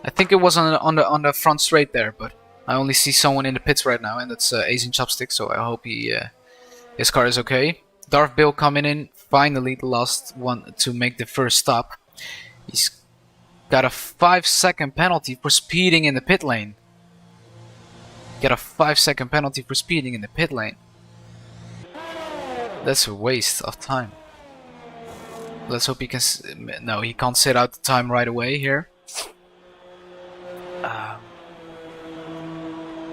I think it was on the front straight there, but I only see someone in the pits right now, and that's Asian Chopstick, so I hope his car is okay. Darthbill coming in, finally the last one to make the first stop. He's got a 5-second penalty for speeding in the pit lane. Got a 5-second penalty for speeding in the pit lane. That's a waste of time. Let's hope he can... No, he can't sit out the time right away here.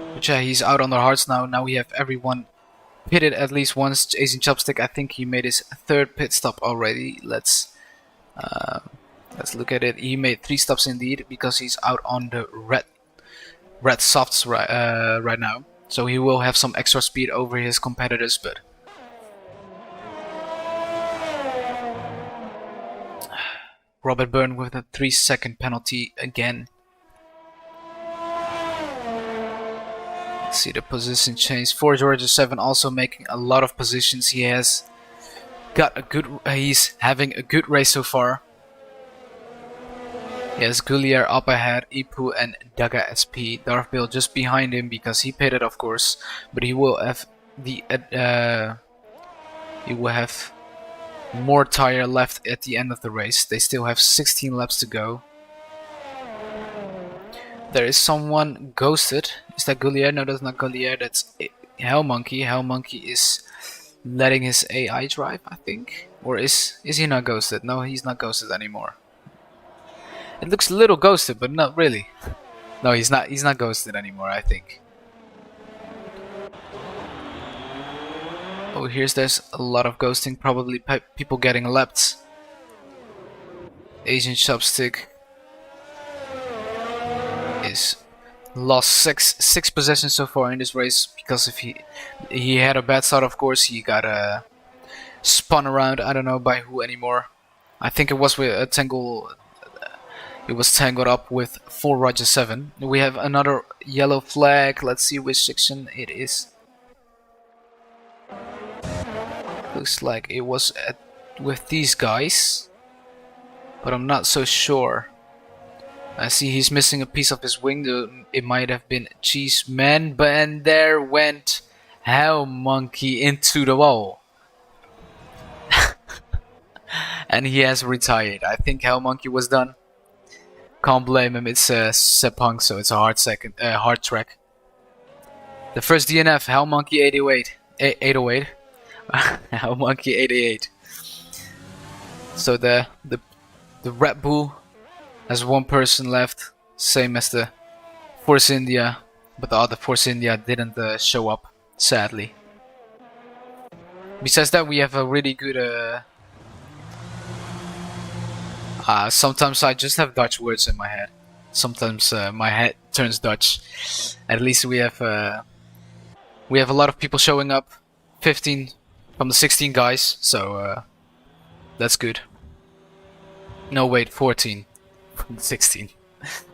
But yeah, he's out on the hards now. Now we have everyone pitted at least once. Asian Chopstick, I think he made his 3rd pit stop already. Let's look at it. He made 3 stops indeed, because he's out on the red softs right now. So he will have some extra speed over his competitors, but... Robert Byrne with a 3-second penalty again. Let's see the position change. For Georgia 7 also making a lot of positions. He has got a good... he's having a good race so far. He has Gullier up ahead, Ipu and Daga SP. Darthbill just behind him because he pitted, of course. But he will have the... he will have more tire left at the end of the race. They still have 16 laps to go. There is someone ghosted. Is that Gullier? No, that's not Gullier. That's Hell Monkey. Hell Monkey is letting his AI drive, I think. Or is he not ghosted? No, he's not ghosted anymore. It looks a little ghosted, but not really. No, he's not ghosted anymore, I think. Oh, there's a lot of ghosting. Probably people getting lapped. Asian Chopstick is lost six possessions so far in this race, because if he had a bad start, of course. He got spun around. I don't know by who anymore. I think it was with a tangle. It was tangled up with 4 Roger 7. We have another yellow flag. Let's see which section it is. Looks like it was with these guys, but I'm not so sure. I see he's missing a piece of his wing. It might have been Cheeseman, but and there went Hell Monkey into the wall. And he has retired. I think Hell Monkey was done. Can't blame him. It's Sepang, so it's a hard track. The first DNF, Hell Monkey 808. Hell Monkey 88. So the Red Bull has 1 person left, same as the Force India, but the other Force India didn't show up, sadly. Besides that, we have a really good... sometimes I just have Dutch words in my head. Sometimes my head turns Dutch. At least we have a lot of people showing up. 15 from the 16 guys, so that's good. No, wait, 14 from the 16.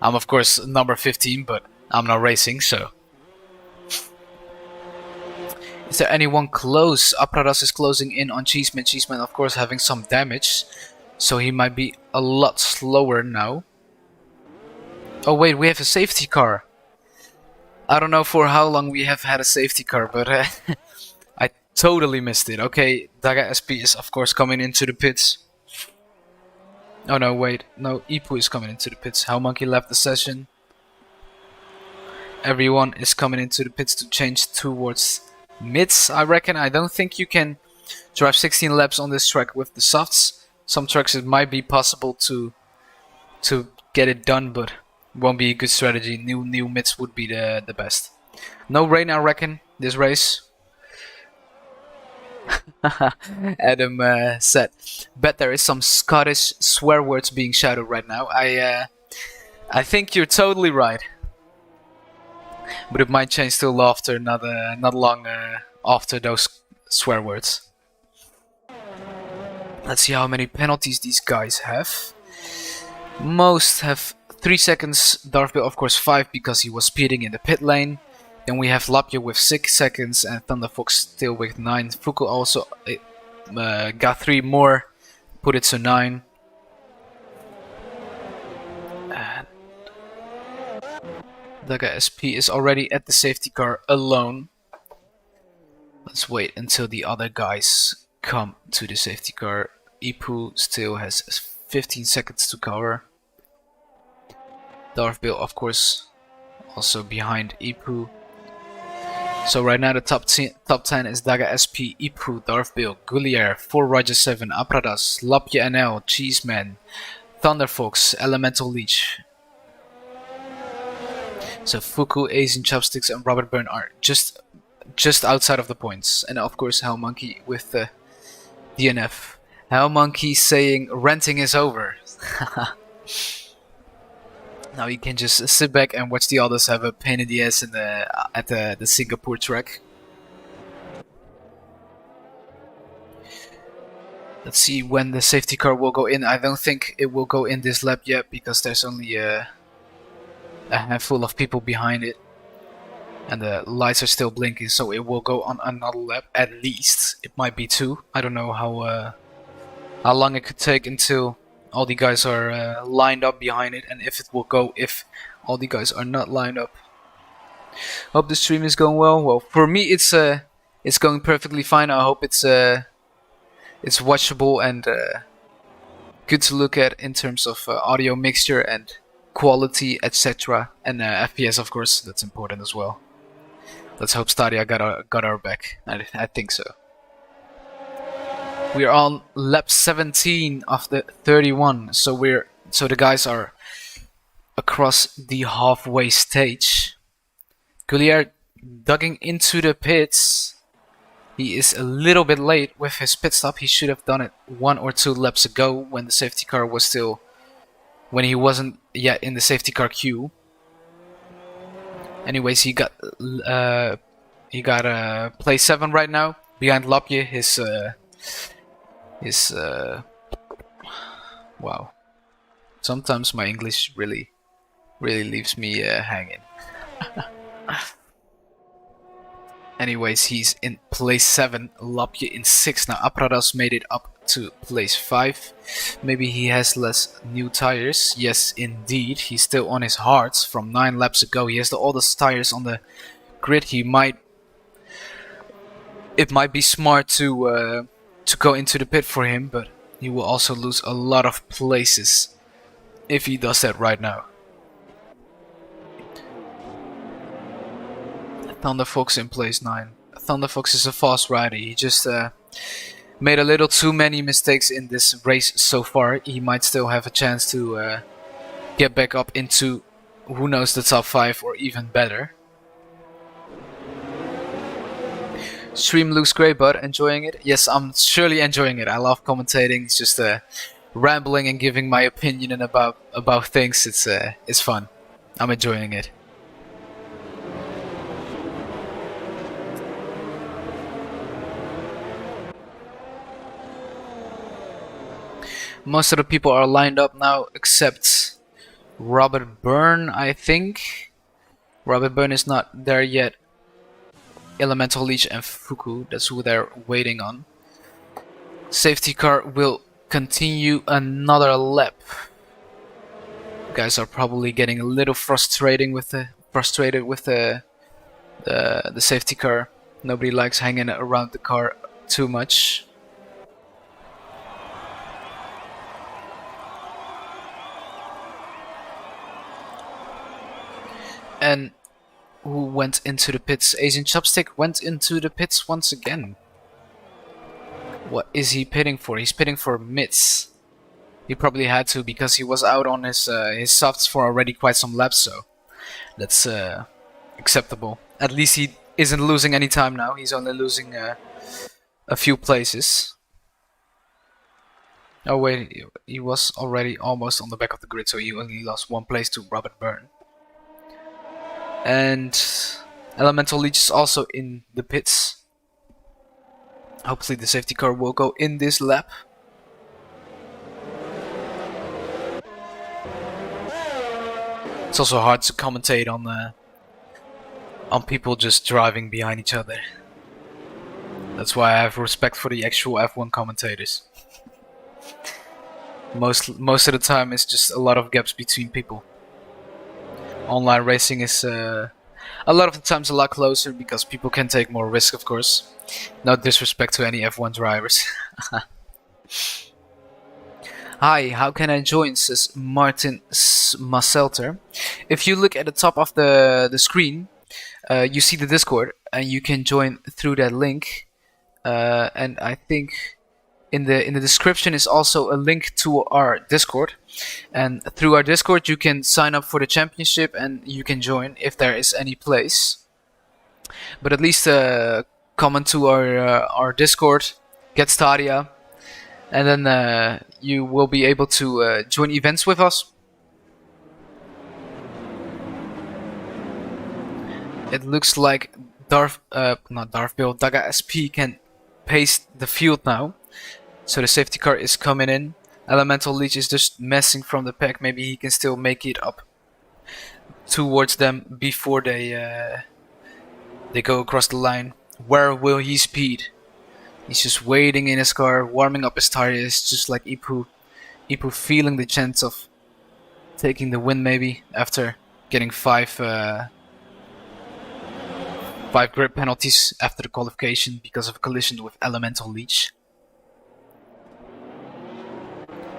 I'm of course number 15, but I'm not racing, so. Is there anyone close? Apradas is closing in on Cheeseman. Cheeseman, of course, having some damage, so he might be a lot slower now. Oh wait, we have a safety car. I don't know for how long we have had a safety car, but Totally missed it. Okay, Daga SP is of course coming into the pits. Oh no, wait. No, Ipu is coming into the pits. How Monkey left the session. Everyone is coming into the pits to change towards mids, I reckon. I don't think you can drive 16 laps on this track with the softs. Some tracks it might be possible to get it done, but it won't be a good strategy. New mids would be the best. No rain, I reckon, this race. Adam said, bet there is some Scottish swear words being shouted right now. I think you're totally right. But it might change to laughter not long after those swear words. Let's see how many penalties these guys have. Most have 3 seconds. Darthbill, of course, 5 because he was speeding in the pit lane. Then we have Lapje with 6 seconds and Thunderfox still with 9. Fuku also got 3 more, put it to 9. And Daga SP is already at the safety car alone. Let's wait until the other guys come to the safety car. Ipu still has 15 seconds to cover. Darthbill, of course, also behind Ipu. So right now the top 10 is Daga SP, Ipu, Darthbill, Gullier, 4 Roger 7, Apradas, Lapje NL, Cheeseman, Thunderfox, Elemental Leech. So Fuku, Ace and Chopsticks and Robert Byrne are just outside of the points. And of course Hell Monkey with the DNF. Hell Monkey saying renting is over. Now you can just sit back and watch the others have a pain in the ass at the Singapore track. Let's see when the safety car will go in. I don't think it will go in this lap yet because there's only a handful of people behind it. And the lights are still blinking, so it will go on another lap at least. It might be 2. I don't know how long it could take until all the guys are lined up behind it, and if it will go if all the guys are not lined up. Hope the stream is going well. Well, for me it's going perfectly fine. I hope it's watchable and good to look at in terms of audio mixture and quality, etc. And FPS, of course, that's important as well. Let's hope Stadia got our back. I think so. We are on lap 17 of the 31, so the guys are across the halfway stage. Gullier dugging into the pits. He is a little bit late with his pit stop. He should have done it 1 or 2 laps ago when the safety car was still, when he wasn't yet in the safety car queue. Anyways, he got place 7 right now behind Lapje. His wow. Sometimes my English really leaves me hanging. Anyways, he's in place 7, Lapje in 6. Now Apradas made it up to place 5. Maybe he has less new tires. Yes, indeed. He's still on his hards from 9 laps ago. He has the oldest tires on the grid. It might be smart to go into the pit for him, but he will also lose a lot of places if he does that right now. Thunderfox in place 9. Thunderfox is a fast rider. He just made a little too many mistakes in this race so far. He might still have a chance to get back up into, who knows, the top 5 or even better. Stream looks great, bud. Enjoying it? Yes, I'm surely enjoying it. I love commentating. It's just rambling and giving my opinion about things. It's fun. I'm enjoying it. Most of the people are lined up now, except Robert Byrne, I think. Robert Byrne is not there yet. Elemental Leech and Fuku, that's who they're waiting on. Safety car will continue another lap. Guys are probably getting a little frustrated with the safety car. Nobody likes hanging around the car too much. And who went into the pits? Asian Chopstick went into the pits once again. What is he pitting for? He's pitting for mids. He probably had to because he was out on his softs for already quite some laps, so that's acceptable. At least he isn't losing any time now. He's only losing a few places. Oh wait, he was already almost on the back of the grid, so he only lost 1 place to Robert Byrne. And Elemental Leech is also in the pits. Hopefully the safety car will go in this lap. It's also hard to commentate on people just driving behind each other. That's why I have respect for the actual F1 commentators. Most of the time it's just a lot of gaps between people. Online racing is a lot of the times a lot closer because people can take more risk, of course. No disrespect to any F1 drivers. Hi, how can I join? Says Martin Maselter. If you look at the top of the screen, you see the Discord, and you can join through that link. And I think in the description is also a link to our Discord. And through our Discord, you can sign up for the championship, and you can join if there is any place. But at least come into our Discord, get Stadia, and then you will be able to join events with us. It looks like Daga SP can pace the field now. So the safety car is coming in. Elemental Leech is just messing from the pack. Maybe he can still make it up towards them before they go across the line. Where will he speed? He's just waiting in his car, warming up his tires, just like Ipu. Ipu feeling the chance of taking the win maybe after getting 5 grid penalties after the qualification because of a collision with Elemental Leech.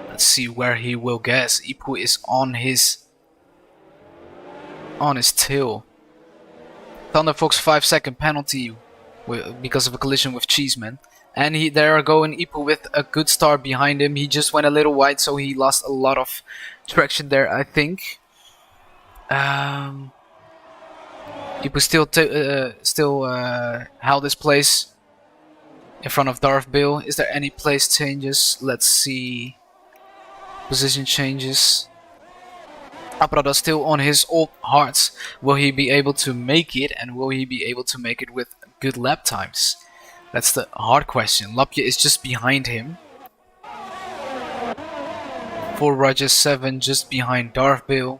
Let's see where he will guess. Ipu is on his tail. Thunderfox 5-second penalty because of a collision with Cheeseman. And they are going Ipu with a good start behind him. He just went a little wide, so he lost a lot of traction there, I think. Ipu still held his place in front of Darth Bill. Is there any place changes? Let's see. Position changes. Aprada still on his old hearts. Will he be able to make it? And will he be able to make it with good lap times? That's the hard question. Lapje is just behind him. 4 Roger 7 just behind Darth Bill.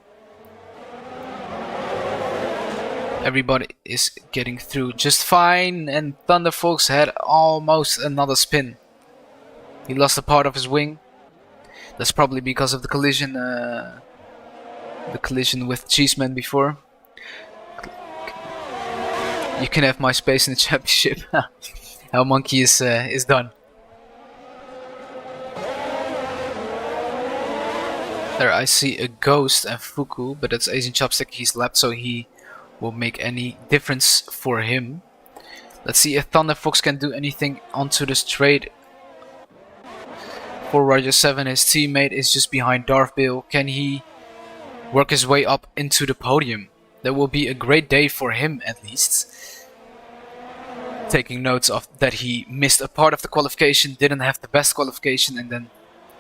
Everybody is getting through just fine, and Thunderfox had almost another spin. He lost a part of his wing. That's probably because of the collision with Cheeseman before. You can have my space in the championship. Our monkey is done. There I see a Ghost and Fuku, but that's Asian Chopstick. He's lapped, so he will make any difference for him. Let's see if Thunderfox can do anything onto the straight. For Roger 7, his teammate is just behind Darth Bill. Can he work his way up into the podium? That will be a great day for him, at least. Taking notes of that he missed a part of the qualification, didn't have the best qualification, and then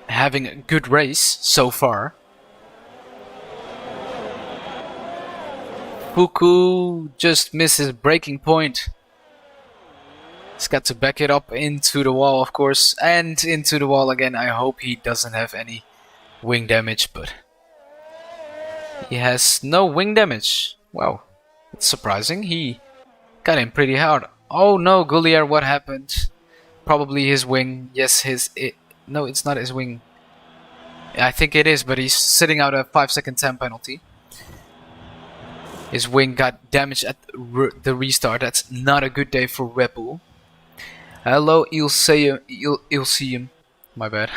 having a good race so far. Fuku just missed his braking point. He's got to back it up into the wall, of course, and into the wall again. I hope he doesn't have any wing damage, but he has no wing damage. Wow, that's surprising. He got him pretty hard. Oh no, Gullier, what happened? Probably his wing. Yes, no, it's not his wing. I think it is, but he's sitting out a 5-second time penalty. His wing got damaged at the restart. That's not a good day for Red Bull. Hello, Ilseum. My bad.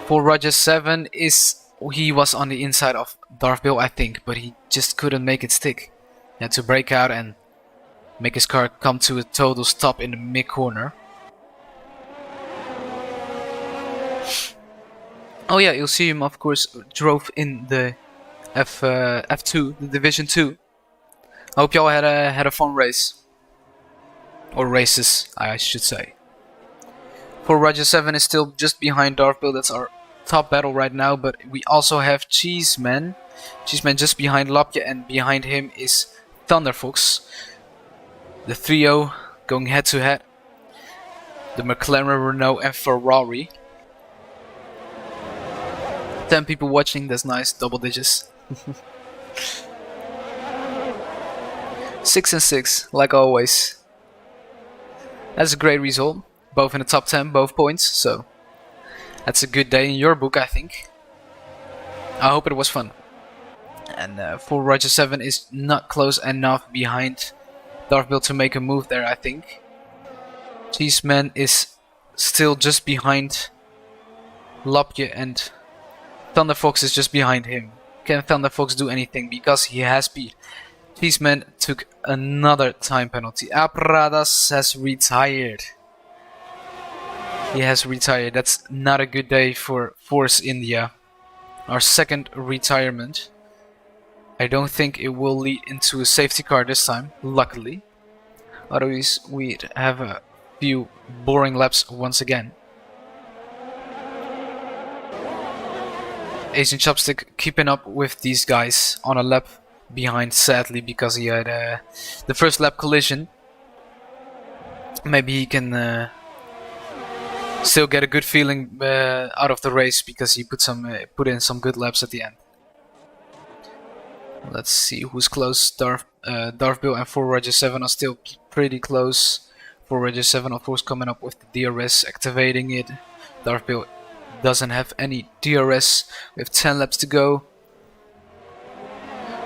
For Roger 7 he was on the inside of Darth Bill, I think, but he just couldn't make it stick. He had to break out and make his car come to a total stop in the mid corner. Oh yeah, you'll see him, of course, drove in the F2, the Division 2. I hope y'all had a fun race. Or races, I should say. For Roger 7 is still just behind Darth Bill. That's our top battle right now, but we also have Cheeseman. Cheeseman just behind Lapje, and behind him is Thunderfox. The trio going head to head. The McLaren, Renault and Ferrari. 10 people watching, that's nice, double digits. 6 and 6, like always. That's a great result. Both in the top 10, both points, so that's a good day in your book, I think. I hope it was fun. And for Roger 7 is not close enough behind Darth Bill to make a move there, I think. Cheeseman is still just behind Lapje, and Thunderfox is just behind him. Can Thunderfox do anything? Because he has speed. Cheeseman took another time penalty. Apradas has retired. He has retired. That's not a good day for Force India. Our second retirement. I don't think it will lead into a safety car this time, luckily. Otherwise, we'd have a few boring laps once again. Asian Chopstick keeping up with these guys on a lap behind, sadly, because he had the first lap collision. Maybe he can still get a good feeling out of the race because he put in some good laps at the end. Let's see who's close. Darth Bill and 4 Roger 7 are still pretty close. 4 Roger 7 of course coming up with the DRS, activating it. Darth Bill doesn't have any DRS. We have 10 laps to go.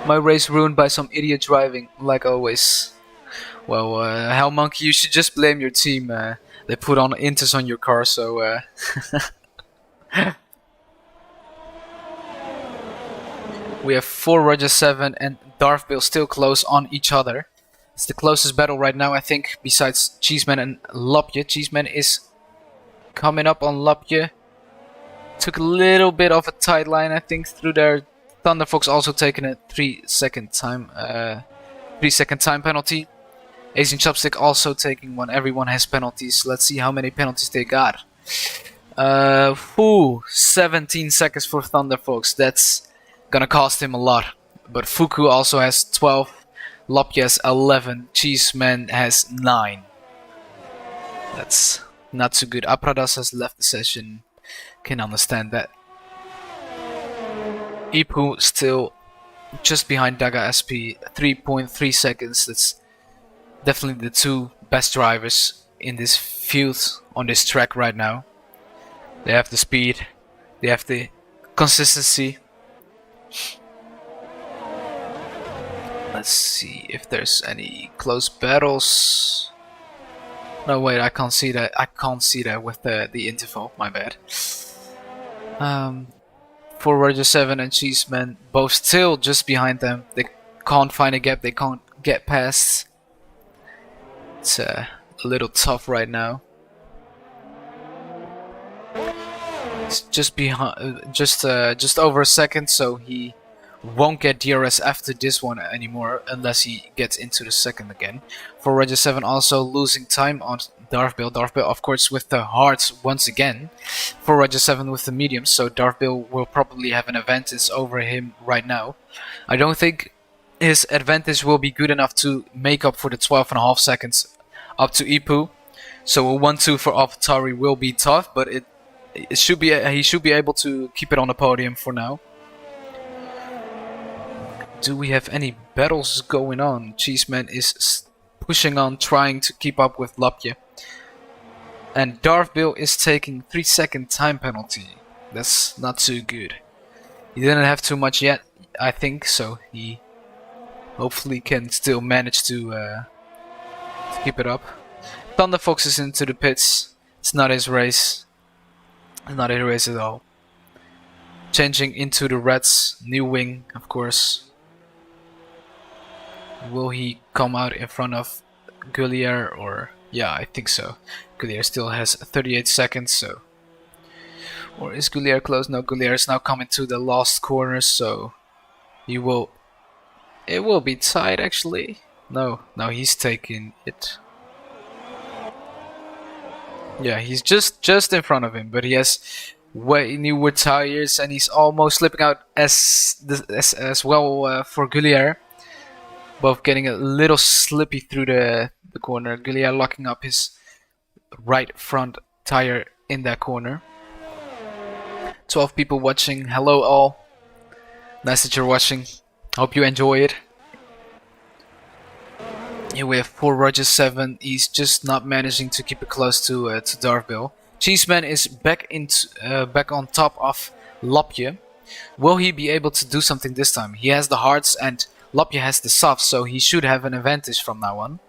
My race ruined by some idiot driving, like always. Well, Hell Monkey, you should just blame your team. They put on inters on your car, so we have 4 Roger 7 and Darth Bill still close on each other. It's the closest battle right now, I think, besides Cheeseman and Lapje. Cheeseman is coming up on Lapje. Took a little bit of a tight line, I think, through there. Thunderfox also taking a 3-second time penalty. Asian Chopstick also taking one. Everyone has penalties. Let's see how many penalties they got. 17 seconds for Thunderfox. That's gonna cost him a lot. But Fuku also has 12. Lapje has 11. Cheeseman has 9. That's not too good. Apradas has left the session. Can understand that. Ipu still just behind Daga SP. 3.3 seconds. That's definitely the two best drivers in this field on this track right now. They have the speed, they have the consistency. Let's see if there's any close battles. No, wait, I can't see that. I can't see that with the interval. My bad. 4 Roger 7 and Cheeseman both still just behind them. They can't find a gap. They can't get past. It's a little tough right now. It's just behind, just over a second, so he won't get DRS after this one anymore unless he gets into the second again. For Roger 7 also losing time on Darth Bill. Darth Bill, of course, with the hards once again. For Roger 7 with the mediums, so Darth Bill will probably have an advantage over him right now. I don't think his advantage will be good enough to make up for the 12.5 seconds up to Ipu. So a 1-2 for AlphaTauri will be tough, but it should be he should be able to keep it on the podium for now. Do we have any battles going on? Cheeseman is pushing on, trying to keep up with Lapje. And Darville is taking 3-second time penalty. That's not too good. He didn't have too much yet, I think, so he hopefully can still manage to keep it up. Thunder Fox is into the pits. It's not his race. It's not his race at all. Changing into the Reds. New wing, of course. Will he come out in front of Gullier or... Yeah, I think so. Gullier still has 38 seconds, so... Or is Gullier close? No, Gullier is now coming to the last corner, so... He will... It will be tight, actually. No, he's taking it. Yeah, he's just in front of him, but he has way newer tires, and he's almost slipping out as well for Gullier. Both getting a little slippy through the corner. Gullier locking up his right front tire in that corner. 12 people watching. Hello all. Nice that you're watching. Hope you enjoy it. Here we have 4 Rogers 7. He's just not managing to keep it close to Darville. Cheeseman is back on top of Lopje. Will he be able to do something this time? He has the hards and Lopje has the softs, so he should have an advantage from now on.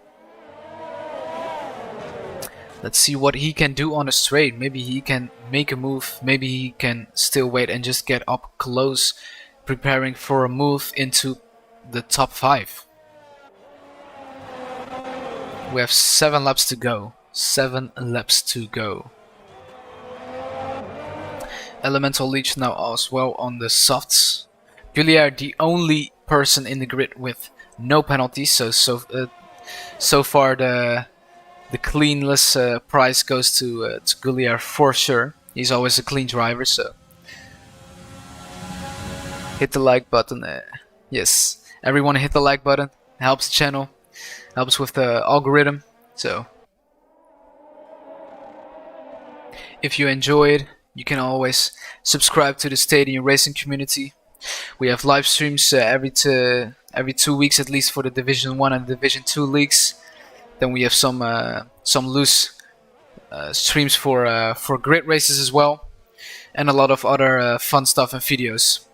Let's see what he can do on a straight. Maybe he can make a move. Maybe he can still wait and just get up close, preparing for a move into the top 5. We have 7 laps to go. 7 laps to go. Elemental Leech now as well on the softs. Gullier, the only person in the grid with no penalties. So far the cleanless prize goes to Gullier for sure. He's always a clean driver, so hit the like button. Yes, everyone hit the like button. Helps the channel. Helps with the algorithm. So if you enjoyed, you can always subscribe to the Stadian Racing Community. We have live streams every 2 weeks at least for the Division 1 and Division 2 leagues. Then we have some loose streams for grid races as well, and a lot of other fun stuff and videos.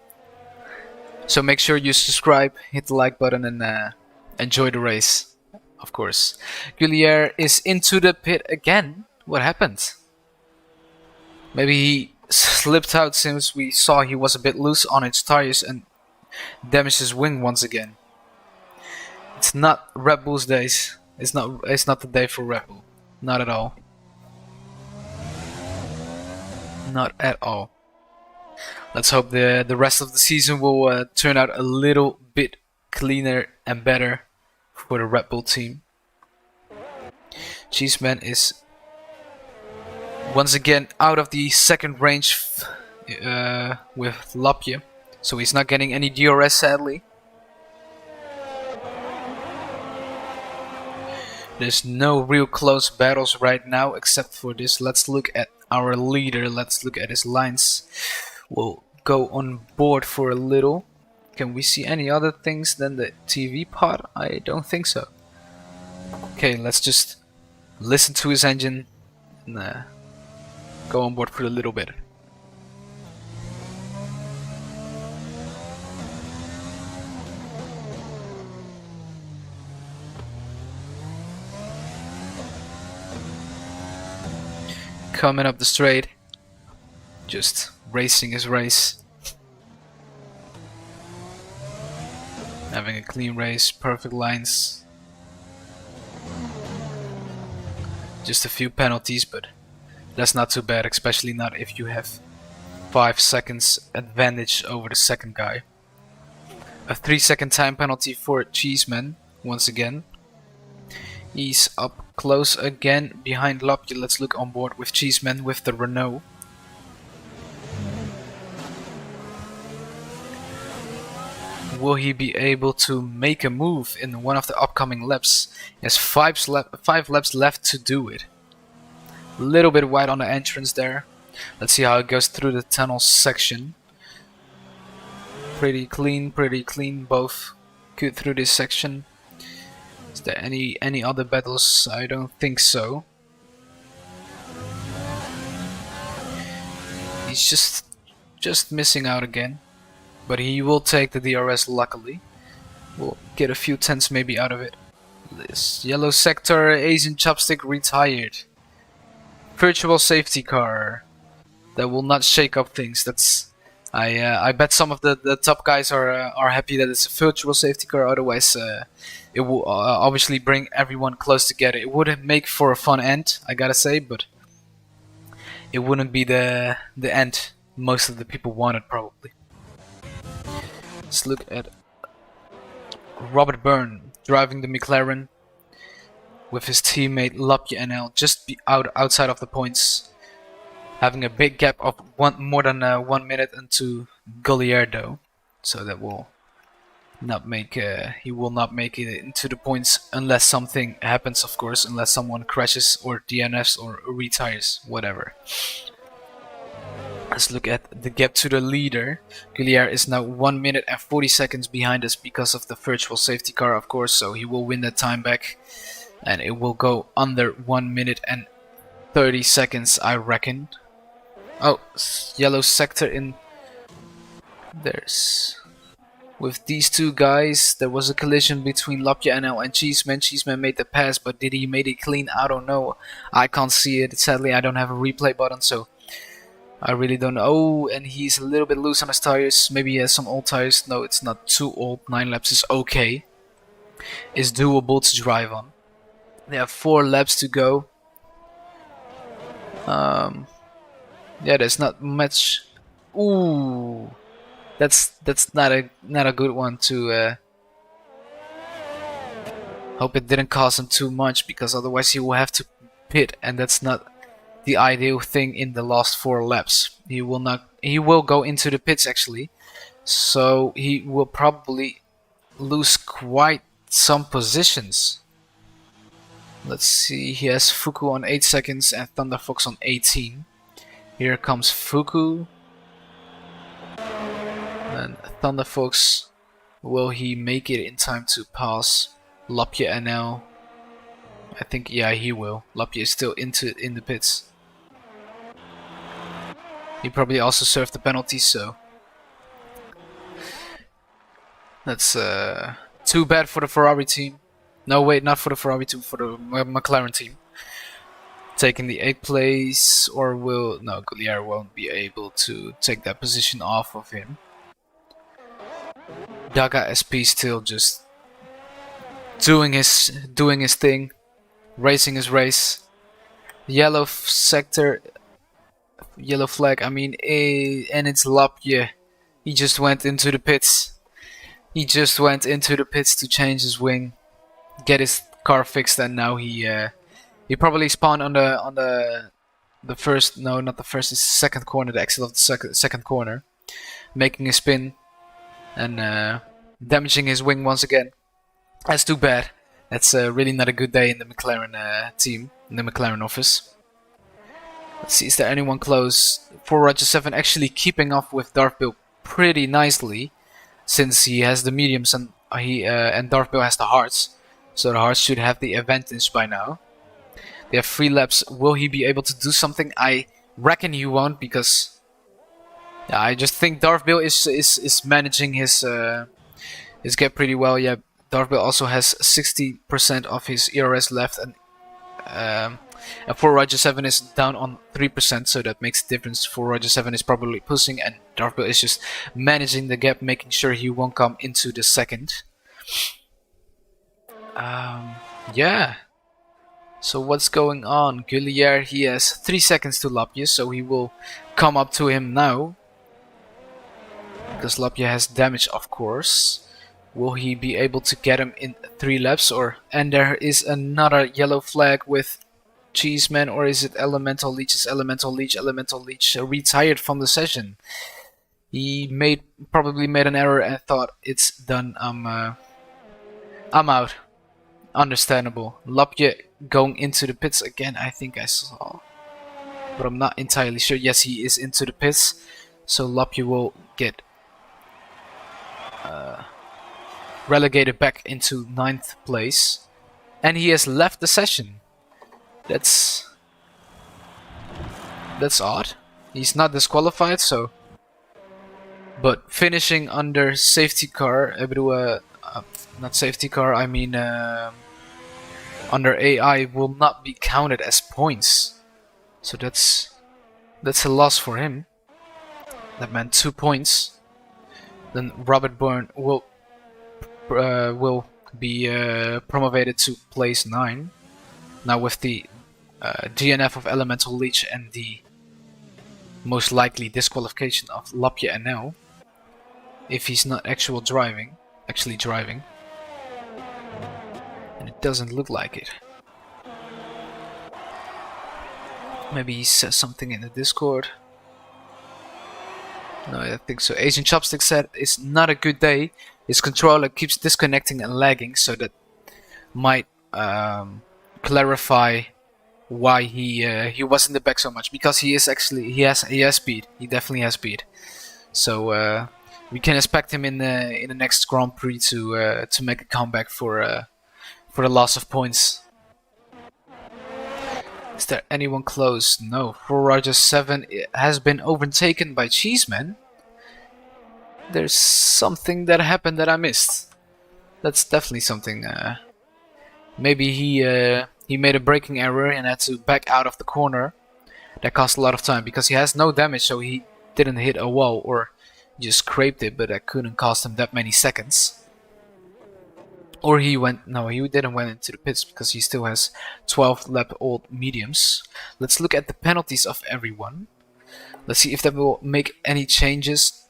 So make sure you subscribe, hit the like button, and enjoy the race. Of course. Gullier is into the pit again. What happened? Maybe he slipped out since we saw he was a bit loose on his tires and damaged his wing once again. It's not Red Bull's days. It's not the day for Red Bull. Not at all. Not at all. Let's hope the rest of the season will turn out a little bit cleaner and better for the Red Bull team. Cheeseman is once again out of the second range with Lopje, so he's not getting any DRS sadly. There's no real close battles right now except for this. Let's look at our leader. Let's look at his lines. We'll go on board for a little. Can we see any other things than the TV pod? I don't think so. Okay, let's just listen to his engine and go on board for a little bit. Coming up the straight, just racing his race. Having a clean race, perfect lines. Just a few penalties, but that's not too bad, especially not if you have 5 seconds advantage over the second guy. A 3-second time penalty for Cheeseman once again. He's up close again behind Lopje. Let's look on board with Cheeseman with the Renault. Will he be able to make a move in one of the upcoming laps? He has 5 laps left to do it. A little bit wide on the entrance there. Let's see how it goes through the tunnel section. Pretty clean, both good through this section. Is there any other battles? I don't think so. He's just missing out again. But he will take the DRS luckily. We'll get a few tenths maybe out of it. This yellow sector, Asian chopstick retired. Virtual safety car. That will not shake up things. That's I bet some of the top guys are happy that it's a virtual safety car. Otherwise, it will obviously bring everyone close together. It would make for a fun end, I gotta say, but it wouldn't be the end most of the people wanted probably. Let's look at Robert Byrne driving the McLaren with his teammate Lapje NL just outside of the points, having a big gap of more than 1 minute into Gaulier though, so that will not make he will not make it into the points unless something happens, of course, unless someone crashes or DNFs or retires, whatever. Let's look at the gap to the leader. Gaulier is now 1 minute and 40 seconds behind us because of the virtual safety car, of course, so he will win that time back. And it will go under 1 minute and 30 seconds, I reckon. Oh, yellow sector in. There's. With these two guys, there was a collision between Lapje NL and Cheeseman. Cheeseman made the pass, but did he make it clean? I don't know. I can't see it. Sadly, I don't have a replay button, so I really don't know. Oh, and he's a little bit loose on his tires. Maybe he has some old tires. No, it's not too old. 9 laps is okay. It's doable to drive on. They have 4 laps to go. Yeah, there's not much. Ooh, that's not a good one to. Hope it didn't cost him too much, because otherwise he will have to pit, and that's not the ideal thing in the last 4 laps. He will not. He will go into the pits actually, so he will probably lose quite some positions. Let's see. He has Fuku on 8 seconds and Thunder Fox on 18. Here comes Fuku. And Thunder Fox, will he make it in time to pass Lapje NL? I think, yeah, he will. Lapje is still in the pits. He probably also served the penalty, so that's too bad for the Ferrari team. No, wait, not for the Ferrari team, for the McLaren team. Taking the 8th place, or will... No, Gaulier won't be able to take that position off of him. Daga SP still just doing his thing, racing his race. Yellow sector, yellow flag, I mean, and it's Lapje. He just went into the pits. He just went into the pits to change his wing, get his car fixed, and now he probably spawned on the first, no, not the first, it's the second corner, the exit of the second corner, making a spin and damaging his wing once again. That's too bad. That's really not a good day in the McLaren team, in the McLaren office. Let's see, is there anyone close? For Roger 7 actually keeping up with Darth Bill pretty nicely, since he has the mediums and Darth Bill has the hards. So the hards should have the advantage by now. They have 3 laps. Will he be able to do something? I reckon he won't, because yeah, I just think Darth Bill is managing his gap pretty well. Yeah, Darth Bill also has 60% of his ERS left, and for Roger 7 is down on 3%, so that makes a difference. For Roger 7 is probably pushing, and Darth Bill is just managing the gap, making sure he won't come into the second. Yeah. So what's going on? Gaulier, he has 3 seconds to Lapje, so he will come up to him now. Because Lapje has damage, of course. Will he be able to get him in 3 laps? And there is another yellow flag with Cheeseman, or is it Elemental Leech? Is Elemental Leech retired from the session? He probably made an error and thought, it's done, I'm out. Understandable. Lapje going into the pits again, I think I saw, but I'm not entirely sure. Yes, he is into the pits, so Lapje will get relegated back into 9th place, and he has left the session. That's odd. He's not disqualified, so. But finishing under safety car, not safety car, I mean under AI will not be counted as points. So that's a loss for him. That meant 2 points. Then Robert Byrne will be promoted to place 9. Now with the DNF of Elemental Leech and the most likely disqualification of Lapje NL, if he's not actually driving, and it doesn't look like it. Maybe he says something in the Discord. No, I think so. Asian Chopstick said it's not a good day. His controller keeps disconnecting and lagging, so that might clarify why he was in the back so much. Because he has speed. He definitely has speed. So we can expect him in the next Grand Prix to make a comeback for the loss of points. Is there anyone close? No. 4 Rogers 7 has been overtaken by Cheeseman. There's something that happened that I missed. That's definitely something. Maybe he made a braking error and had to back out of the corner. That cost a lot of time because he has no damage, so he didn't hit a wall or just scraped it, but that couldn't cost him that many seconds. Or he didn't went into the pits because he still has 12 lap old mediums. Let's look at the penalties of everyone. Let's see if that will make any changes.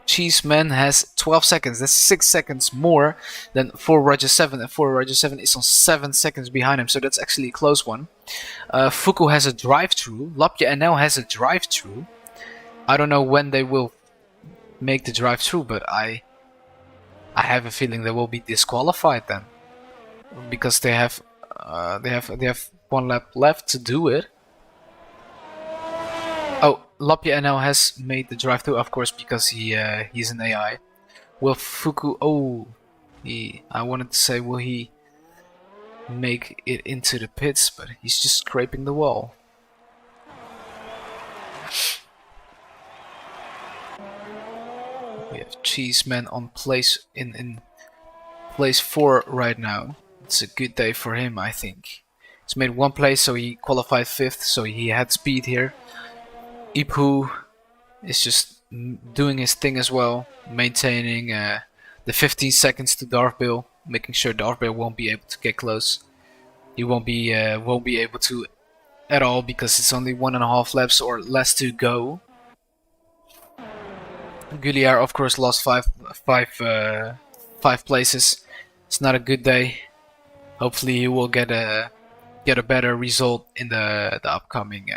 Cheeseman has 12 seconds. That's 6 seconds more than 4 Roger 7. And 4 Roger 7 is on 7 seconds behind him. So that's actually a close one. Fuku has a drive-through. Lapje NL has a drive-through. I don't know when they will make the drive-through, but I have a feeling they will be disqualified then, because they have 1 lap left to do it. Oh, Lapje NL has made the drive-through, of course, because he's an AI. Will Fuku? Oh, I wanted to say, will he make it into the pits? But he's just scraping the wall. We have Cheeseman on place in place 4 right now. It's a good day for him, I think. He's made 1 place, so he qualified 5th, so he had speed here. Ipu is just doing his thing as well, maintaining the 15 seconds to Darthbill, making sure Darthbill won't be able to get close. He won't be able to at all because it's only 1.5 laps or less to go. Gulliard, of course, lost 5 places. It's not a good day. Hopefully, he will get a better result in the upcoming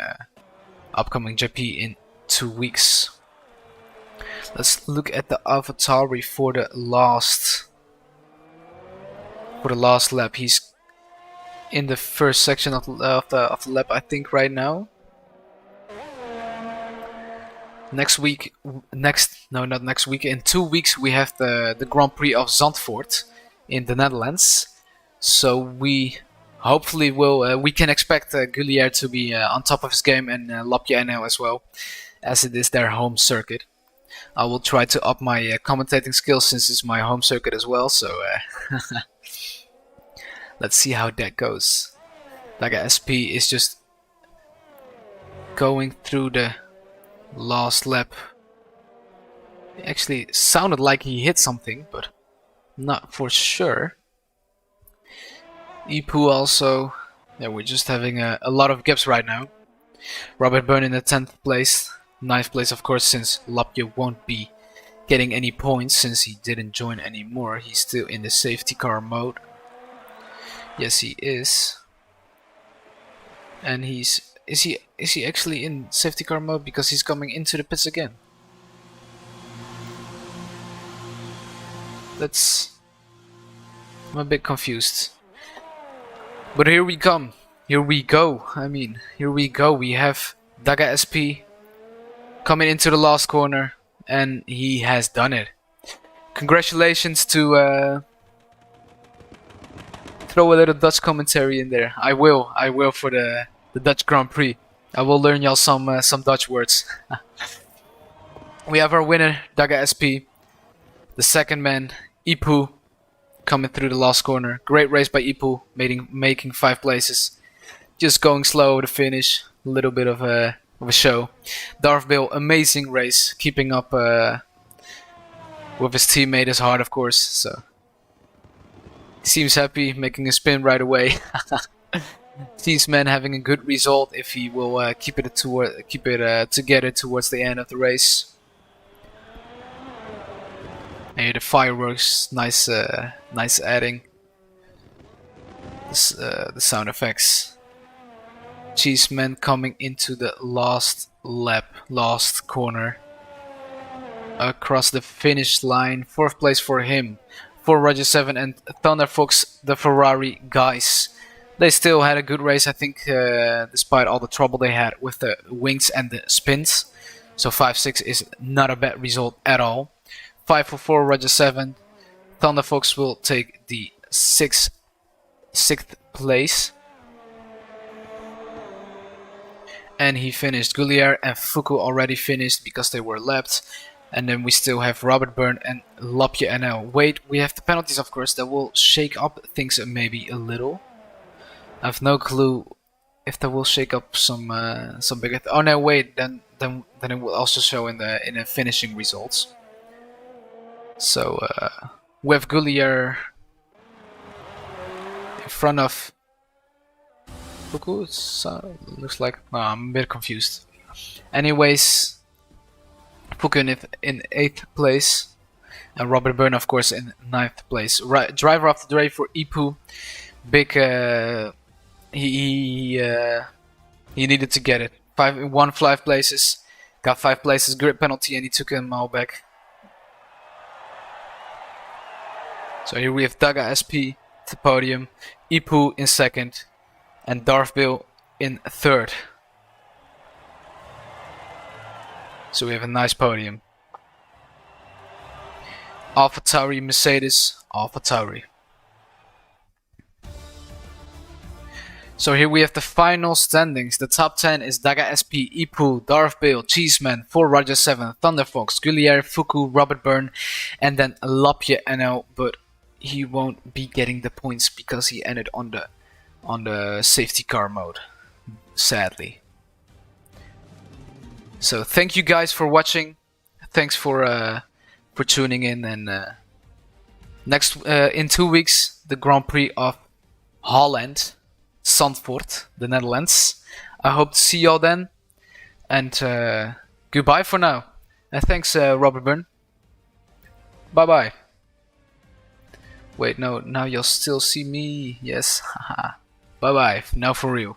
GP in 2 weeks. Let's look at the AlphaTauri for the last lap. He's in the first section of the lap, I think, right now. In 2 weeks we have the Grand Prix of Zandvoort in the Netherlands. So we hopefully we can expect Gulliard to be on top of his game, and Lapje NL as well, as it is their home circuit. I will try to up my commentating skills since it's my home circuit as well. So let's see how that goes. Daga SP is just going through the last lap. It actually sounded like he hit something, but not for sure. Ipu also. Yeah, we're just having a lot of gaps right now. Robert Byrne in the 10th place. 9th place, of course, since Lapje won't be getting any points since he didn't join anymore. He's still in the safety car mode. Yes, he is. And is he actually in safety car mode because he's coming into the pits again? I'm a bit confused. But here we come. Here we go. Here we go. We have Daga SP coming into the last corner, and he has done it. Congratulations to throw a little Dutch commentary in there. I will for the Dutch Grand Prix. I will learn y'all some Dutch words. We have our winner, Daga SP. The second man, Ipu, coming through the last corner. Great race by Ipu, making 5 places. Just going slow to finish. A little bit of a show. Darth Bill, amazing race, keeping up with his teammate is hard, of course. So he seems happy, making a spin right away. Teamsman having a good result if he will keep it together towards the end of the race. And the fireworks, nice adding. The sound effects. Cheeseman coming into the last lap, last corner. Across the finish line, 4th place for him. For Roger 7 and Thunder Fox, the Ferrari guys. They still had a good race, I think, despite all the trouble they had with the wings and the spins. So 5-6 is not a bad result at all. 5 for 4, Roger 7. Thunder Fox will take the 6th place. And he finished. Goulier and Fuku already finished because they were lapped. And then we still have Robert Byrne and Lapje NL. Wait, we have the penalties, of course, that will shake up things maybe a little. I have no clue if that will shake up some bigger. Oh no, wait, then it will also show in the finishing results. So we have Goulier in front of Fuku. Looks like I'm a bit confused. Anyways, Fuku in 8th place, and Robert Byrne, of course, in 9th place. Driver of the day for Ipu. Big. He needed to get it. 5 places. Got 5 places. Grid penalty, and he took them all back. So here we have Daga SP at the podium, Ipu in 2nd, and Darth Bill in 3rd. So we have a nice podium. AlphaTauri, Mercedes, AlphaTauri. So here we have the final standings. The top 10 is Daga SP, Ipu, Darth Bill, Cheeseman, 4 Roger 7, Thunder Fox, Goulier, Fuku, Robert Byrne, and then Lapje NL, but he won't be getting the points because he ended on the safety car mode, sadly. So thank you guys for watching. Thanks for tuning in, and next in 2 weeks the Grand Prix of Holland, Zandvoort, the Netherlands. I hope to see y'all then, and goodbye for now. And thanks, Robert Byrne. Bye bye. Wait, no, now you'll still see me. Yes, haha. Bye bye. Now for real.